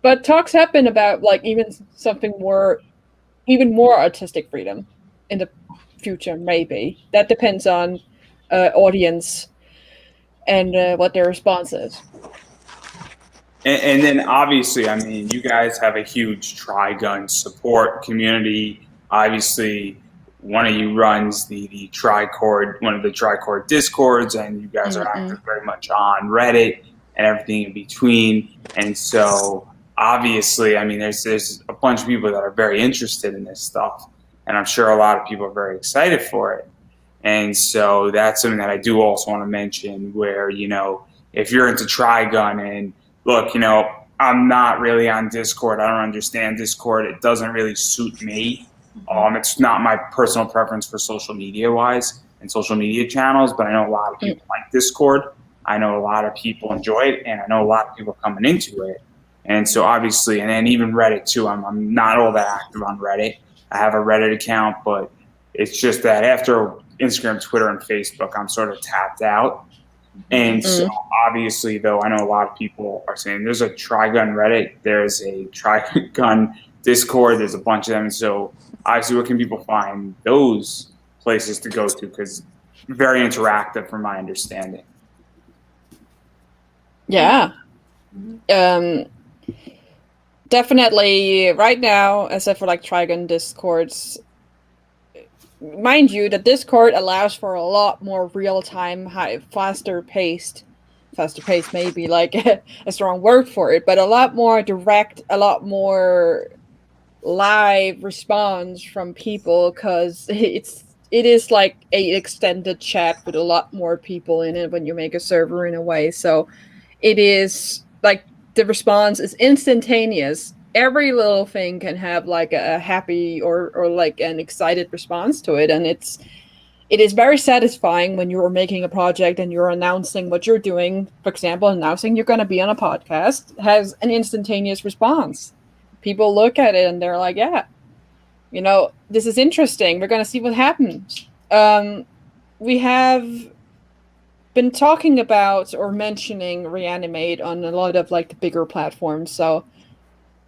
But talks have been about like even more artistic freedom in the future, maybe. That depends on audience and what their response is. And then obviously, I mean, you guys have a huge Trigun support community. Obviously, one of you runs one of the Tricord Discords, and you guys are active very much on Reddit and everything in between. And so obviously, I mean, there's a bunch of people that are very interested in this stuff, and I'm sure a lot of people are very excited for it. And so that's something that I do also want to mention, where, you know, if you're into Trigun, and look, you know, I'm not really on Discord. I don't understand Discord. It doesn't really suit me. It's not my personal preference for social media wise and social media channels, but I know a lot of people like Discord. I know a lot of people enjoy it, and I know a lot of people coming into it. And so obviously, and then even Reddit too. I'm not all that active on Reddit. I have a Reddit account, but it's just that after Instagram, Twitter, and Facebook, I'm sort of tapped out. And so obviously, though, I know a lot of people are saying there's a Trigun Reddit, there's a Trigun Discord, there's a bunch of them. And so obviously, where can people find those places to go to? Because very interactive from my understanding. Yeah. Definitely right now, except for like Trigun Discords, mind you, the Discord allows for a lot more real-time, faster paced may be like a strong word for it, but a lot more direct, a lot more live response from people, because it is like a extended chat with a lot more people in it when you make a server in a way. So it is like the response is instantaneous. Every little thing can have like a happy or like an excited response to it, and it is very satisfying when you're making a project and you're announcing what you're doing. For example, announcing you're going to be on a podcast has an instantaneous response. People look at it and they're like, yeah, you know, this is interesting. We're going to see what happens. We have been talking about or mentioning ReAnimate on a lot of like the bigger platforms. So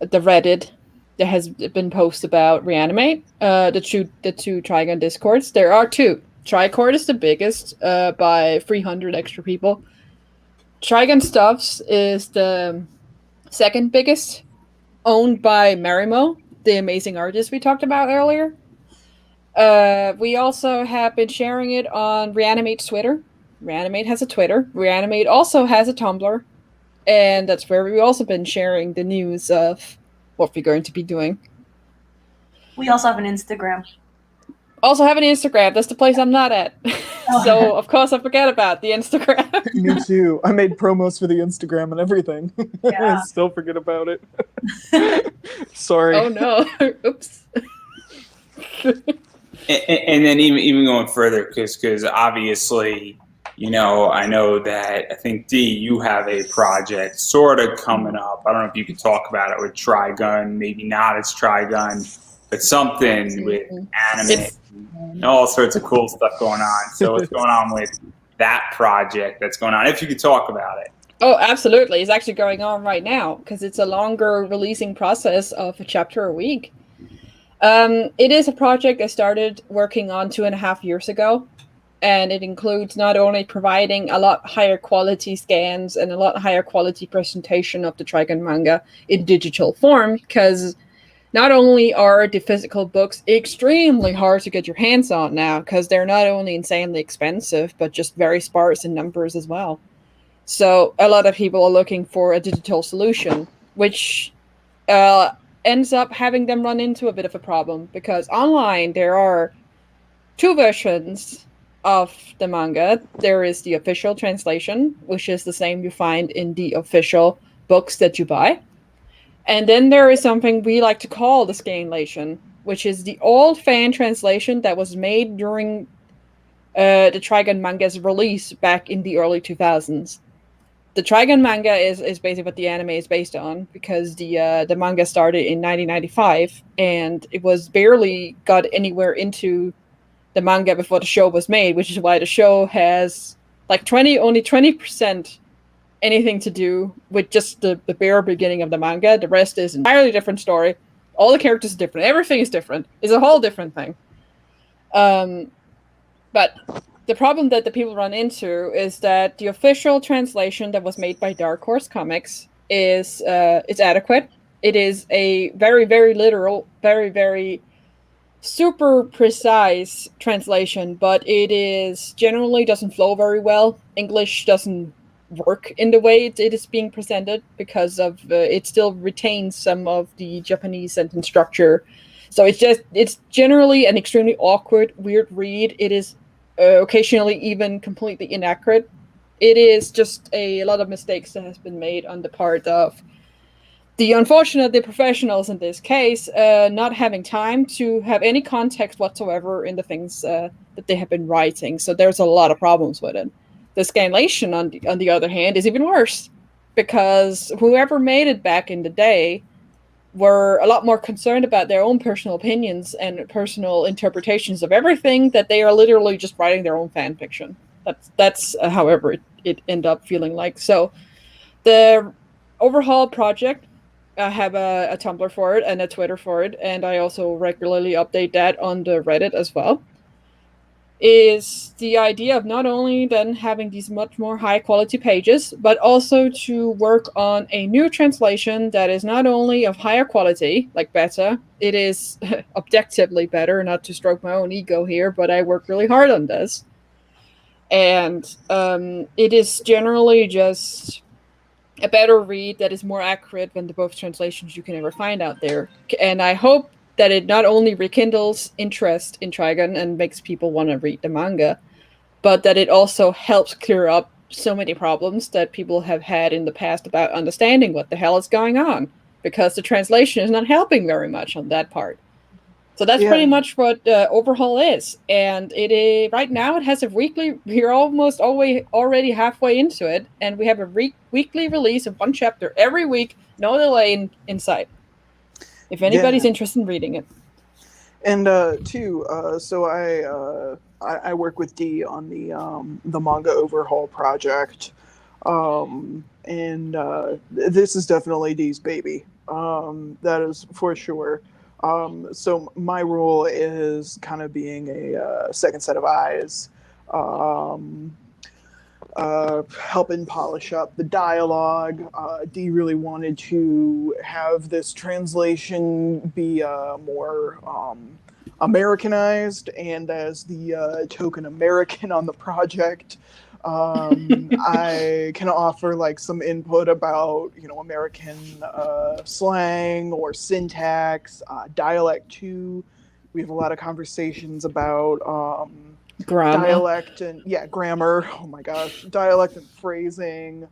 the Reddit, there has been posts about ReAnimate, the two Trigun Discords. There are two. Tricord is the biggest by 300 extra people. Trigun Stuffs is the second biggest, owned by Marimo, the amazing artist we talked about earlier. We also have been sharing it on ReAnimate's Twitter. ReAnimate has a Twitter. ReAnimate also has a Tumblr. And that's where we've also been sharing the news of what we're going to be doing. We also have an Instagram. That's the place I'm not at. So, of course, I forget about the Instagram. Me too. I made promos for the Instagram and everything. Yeah. I still forget about it. Sorry. Oh, no. Oops. And then even going further, because obviously, you know, I know that I think D, you have a project sort of coming up. I don't know if you could talk about it with Trigun, maybe not as Trigun, but something with anime and all sorts of cool stuff going on. So what's going on with that project that's going on, if you could talk about it. Oh, absolutely. It's actually going on right now because it's a longer releasing process of a chapter a week. It is a project I started working on 2.5 years ago, and it includes not only providing a lot higher quality scans and a lot higher quality presentation of the Trigun manga in digital form, because not only are the physical books extremely hard to get your hands on now, because they're not only insanely expensive, but just very sparse in numbers as well. So a lot of people are looking for a digital solution, which uh, ends up having them run into a bit of a problem because online there are two versions of the manga. There is the official translation, which is the same you find in the official books that you buy. And then there is something we like to call the scanlation, which is the old fan translation that was made during the Trigun manga's release back in the early 2000s. The Trigun manga is basically what the anime is based on because the manga started in 1995 and it was barely got anywhere into the manga before the show was made, which is why the show has like only 20% anything to do with just the bare beginning of the manga. The rest is an entirely different story. All the characters are different. Everything is different. It's a whole different thing. But the problem that the people run into is that the official translation that was made by Dark Horse Comics is it's adequate. It is a very, very literal, very, very super precise translation, but it is generally doesn't flow very well. English doesn't work in the way it is being presented because of it still retains some of the Japanese sentence structure. So it's generally an extremely awkward, weird read. It is occasionally even completely inaccurate. It is just a lot of mistakes that has been made on the part of the professionals in this case, not having time to have any context whatsoever in the things that they have been writing. So there's a lot of problems with it. The scanlation, on the other hand, is even worse because whoever made it back in the day were a lot more concerned about their own personal opinions and personal interpretations of everything that they are literally just writing their own fan fiction. That's however it ended up feeling like. So the overhaul project, I have a Tumblr for it and a Twitter for it, and I also regularly update that on the Reddit as well, is the idea of not only then having these much more high quality pages, but also to work on a new translation that is not only of higher quality, like better, it is objectively better, not to stroke my own ego here, but I work really hard on this. And it is generally just a better read that is more accurate than the both translations you can ever find out there. And I hope that it not only rekindles interest in Trigun and makes people want to read the manga, but that it also helps clear up so many problems that people have had in the past about understanding what the hell is going on, because the translation is not helping very much on that part. So that's pretty much what Overhaul is. And it is, right now it has a weekly, we're almost already halfway into it, and we have a weekly release of one chapter every week, no delay in sight. If anybody's interested in reading it. And so I work with Dee on the manga overhaul project, and this is definitely Dee's baby. That is for sure. So my role is kind of being a second set of eyes, helping polish up the dialogue. Dee really wanted to have this translation be more Americanized, and as the token American on the project, I can offer like some input about American slang or syntax, dialect too. We have a lot of conversations about Grammar. Dialect and grammar. Oh my gosh, dialect and phrasing.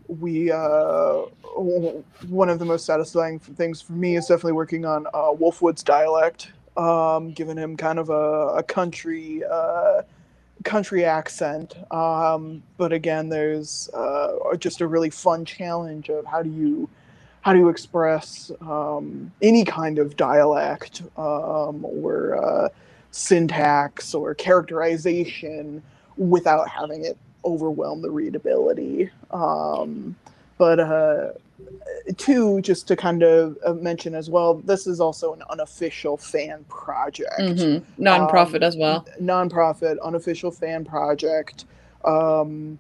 We one of the most satisfying things for me is definitely working on Wolfwood's dialect, giving him kind of a country accent. But again, there's just a really fun challenge of how do you express any kind of dialect or syntax or characterization without having it overwhelm the readability. But two, just to kind of mention as well, this is also an unofficial fan project. Non-profit as well. Non-profit, unofficial fan project. And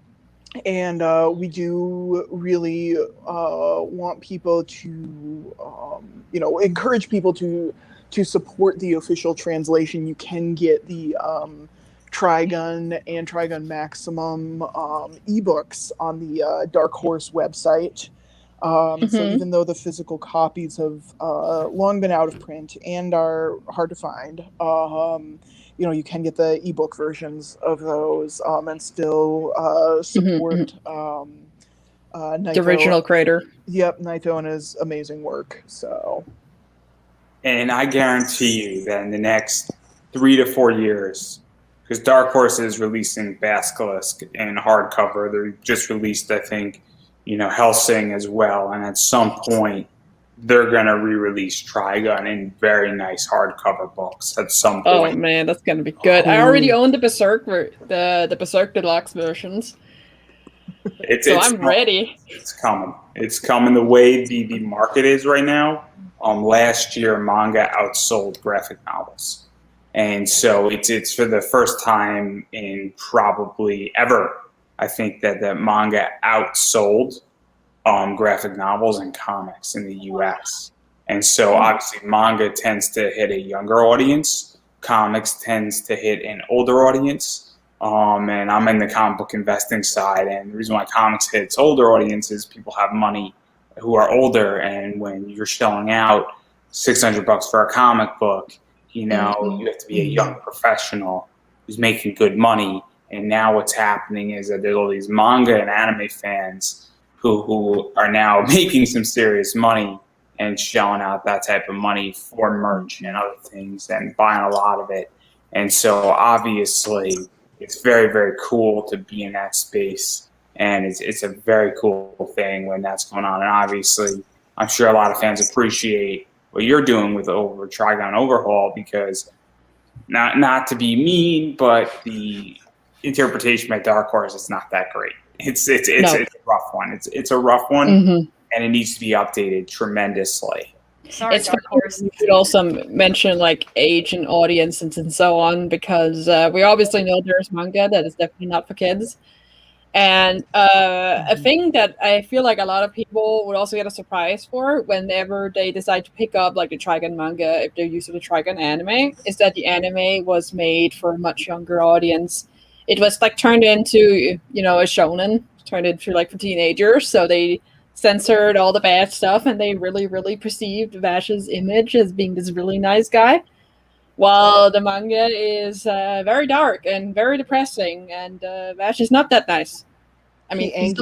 we do really want people to, encourage people to support the official translation. You can get the Trigun and Trigun Maximum ebooks on the Dark Horse website. So even though the physical copies have long been out of print and are hard to find, you can get the ebook versions of those and still support Naito. The original creator. Yep, Naito and his amazing work. So, and I guarantee you that in the next 3 to 4 years, because Dark Horse is releasing Basilisk in hardcover, they just released, I think, Hellsing as well, and at some point they're going to re-release Trigun in very nice hardcover books at some point. Oh man, that's going to be good. I already own the Berserk, the Berserk Deluxe versions. I'm ready. It's coming. It's coming the way the market is right now. Last year, manga outsold graphic novels. And so it's for the first time in probably ever, I think that manga outsold graphic novels and comics in the U.S. And so obviously manga tends to hit a younger audience. Comics tends to hit an older audience. And I'm in the comic book investing side. And the reason why comics hits older audiences, people have money who are older. And when you're shelling out $600 for a comic book, you have to be a young professional who's making good money. And now what's happening is that there's all these manga and anime fans who are now making some serious money and shelling out that type of money for merch and other things and buying a lot of it. And so obviously it's very, very cool to be in that space. And it's a very cool thing when that's going on. And obviously I'm sure a lot of fans appreciate what you're doing with Trigun Overhaul, because not to be mean, but the interpretation by Dark Horse is not that great. It's a rough one. It's a rough one, and it needs to be updated tremendously. Sorry, it's Dark Horse. You should also mention age and audience and so on, because we obviously know there's manga that is definitely not for kids. And a thing that I feel like a lot of people would also get a surprise for whenever they decide to pick up the Trigun manga, if they're used to the Trigun anime, is that the anime was made for a much younger audience. It was turned into, a shonen, turned into for teenagers. So they censored all the bad stuff, and they really, really perceived Vash's image as being this really nice guy. While the manga is very dark and very depressing, and Vash is not that nice. I mean, he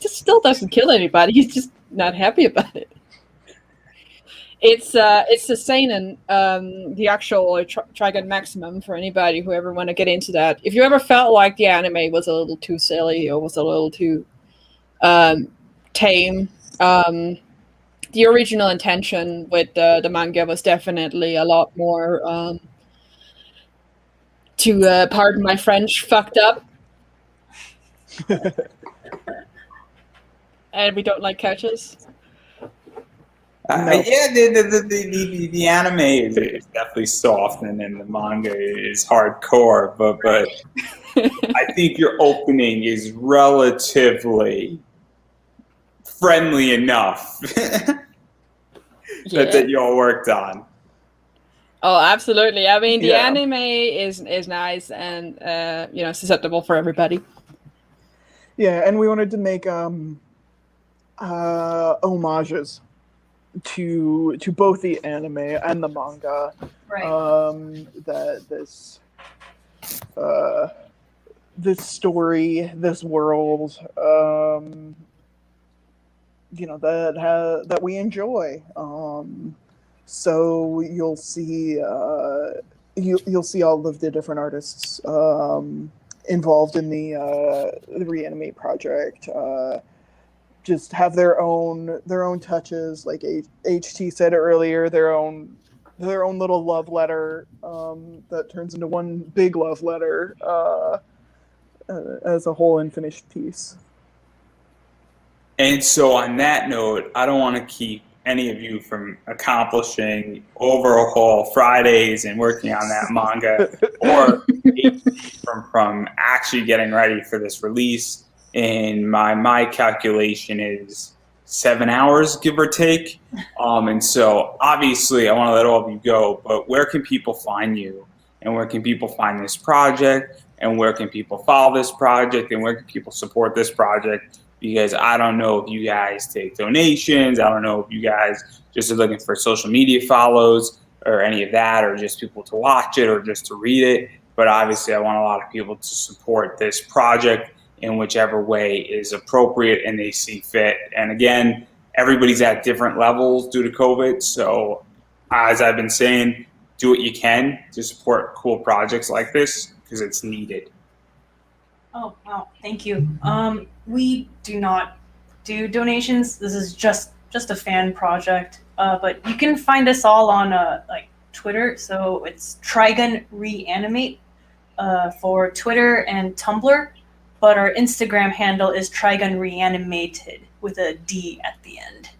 still doesn't kill anybody. He's just not happy about it. It's the seinen, the actual Trigun Maximum, for anybody who ever want to get into that. If you ever felt like the anime was a little too silly or was a little too tame, the original intention with the manga was definitely a lot more, to pardon my French, fucked up. And we don't like couches. The anime is definitely soft, and then the manga is hardcore. But I think your opening is relatively friendly enough that you all worked on. Oh, absolutely. I mean, the anime is nice and susceptible for everybody. Yeah, and we wanted to make homages to both the anime and the manga. Right. That this story, this world, that we enjoy. So you'll see you'll see all of the different artists involved in the ReAnimate project. Just have their own touches, like HT said earlier, their own their own little love letter that turns into one big love letter as a whole unfinished piece. And so on that note, I don't want to keep any of you from accomplishing Overhaul Fridays and working on that manga, or from actually getting ready for this release. And my calculation is 7 hours, give or take. And so obviously I want to let all of you go, but where can people find you? And where can people find this project? And where can people follow this project? And where can people support this project? Because I don't know if you guys take donations. I don't know if you guys just are looking for social media follows or any of that, or just people to watch it or just to read it. But obviously I want a lot of people to support this project in whichever way is appropriate and they see fit. And again, everybody's at different levels due to COVID. So as I've been saying, do what you can to support cool projects like this because it's needed. Oh, wow. Thank you. We do not do donations. This is just a fan project. But you can find us all on like Twitter. So it's Trigun ReAnimate for Twitter and Tumblr. But our Instagram handle is Trigun ReAnimated with a D at the end.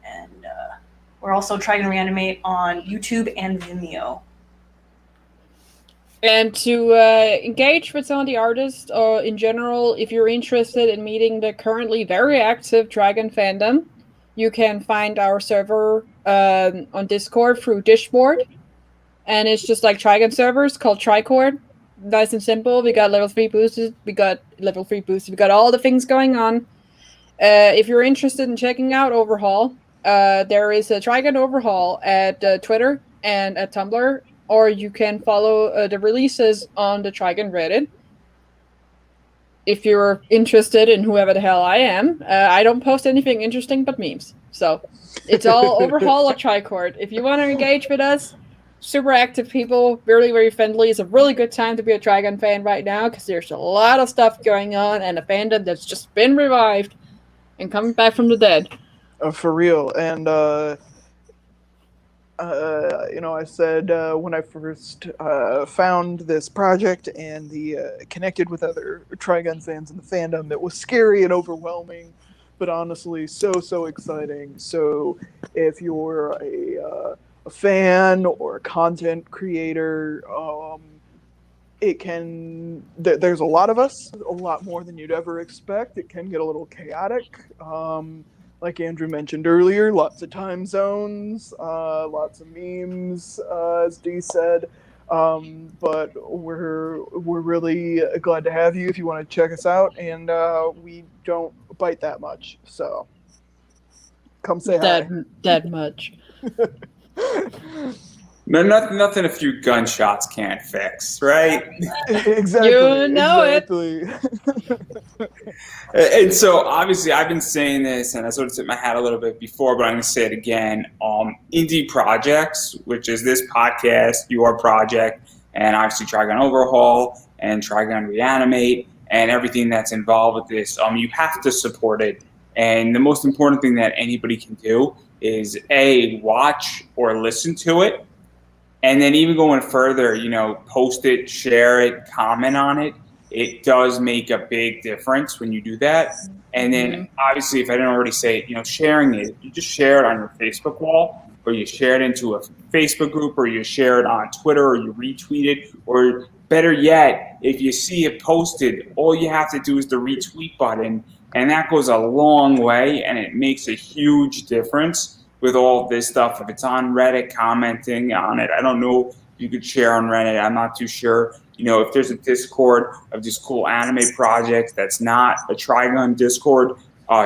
And we're also Trigun ReAnimate on YouTube and Vimeo. And to engage with some of the artists, or in general, if you're interested in meeting the currently very active Trigun fandom, you can find our server on Discord through Dishboard. And it's just like Trigun servers called Tricord. Nice and simple. We got level 3 boosters. We got all the things going on. If you're interested in checking out Overhaul, there is a Trigun Overhaul at Twitter and at Tumblr. Or you can follow the releases on the Trigun Reddit. If you're interested in whoever the hell I am, I don't post anything interesting but memes. So it's all Overhaul or Tricord. If you want to engage with us, super active people, really, very friendly. It's a really good time to be a Trigun fan right now because there's a lot of stuff going on and a fandom that's just been revived and coming back from the dead. For real. And I said when I first found this project and connected with other Trigun fans in the fandom, it was scary and overwhelming, but honestly so exciting. So if you're a fan or a content creator, there's a lot of us, a lot more than you'd ever expect. It can get a little chaotic. Like Andrew mentioned earlier, lots of time zones, lots of memes, as Dee said. But we're really glad to have you if you want to check us out, and we don't bite that much, so come say hi. That much. No, nothing a few gunshots can't fix, right? Exactly. You know exactly. And so obviously I've been saying this and I sort of tipped my hat a little bit before, but I'm going to say it again. Indie projects, which is this podcast, your project, and obviously Trigun Overhaul and Trigun ReAnimate and everything that's involved with this, you have to support it. And the most important thing that anybody can do is watch or listen to it. And then even going further, post it, share it, comment on it. It does make a big difference when you do that. And then obviously, if I didn't already say it, sharing it, you just share it on your Facebook wall, or you share it into a Facebook group, or you share it on Twitter, or you retweet it, or better yet, if you see it posted, all you have to do is the retweet button. And that goes a long way, and it makes a huge difference with all of this stuff. If it's on Reddit, commenting on it. I don't know if you could share on Reddit. I'm not too sure. If there's a Discord of these cool anime projects that's not a Trigun Discord,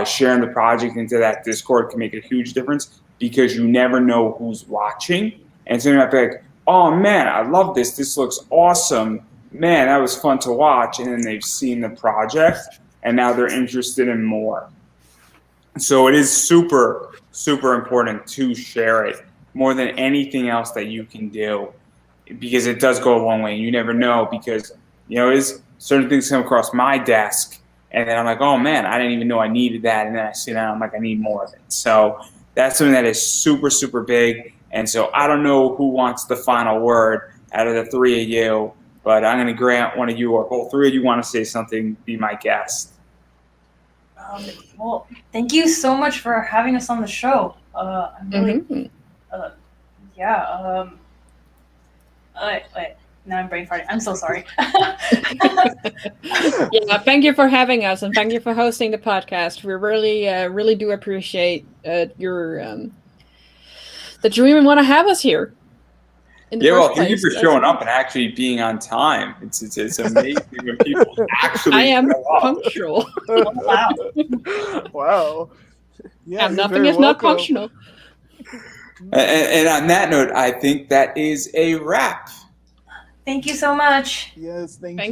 sharing the project into that Discord can make a huge difference because you never know who's watching. And so you might be like, oh man, I love this. This looks awesome. Man, that was fun to watch. And then they've seen the project and now they're interested in more. So it is super, super important to share it more than anything else that you can do because it does go a long way. You never know because, certain things come across my desk and then I'm like, oh man, I didn't even know I needed that. And then I see that I'm like, I need more of it. So that's something that is super, super big. And so I don't know who wants the final word out of the three of you, but I'm going to grant one of you or all three of you want to say something, be my guest. Well, thank you so much for having us on the show. I'm really, yeah. Wait, now I'm brain farting. I'm so sorry. Yeah, thank you for having us, and thank you for hosting the podcast. We really do appreciate your that you even want to have us here. Well, thank you for showing up and actually being on time. It's amazing when people actually. I am show up. punctual. Wow. Wow. Yeah, I'm you're nothing very if not welcome. functional. And on that note, I think that is a wrap. Thank you so much. Yes, thank Thank you.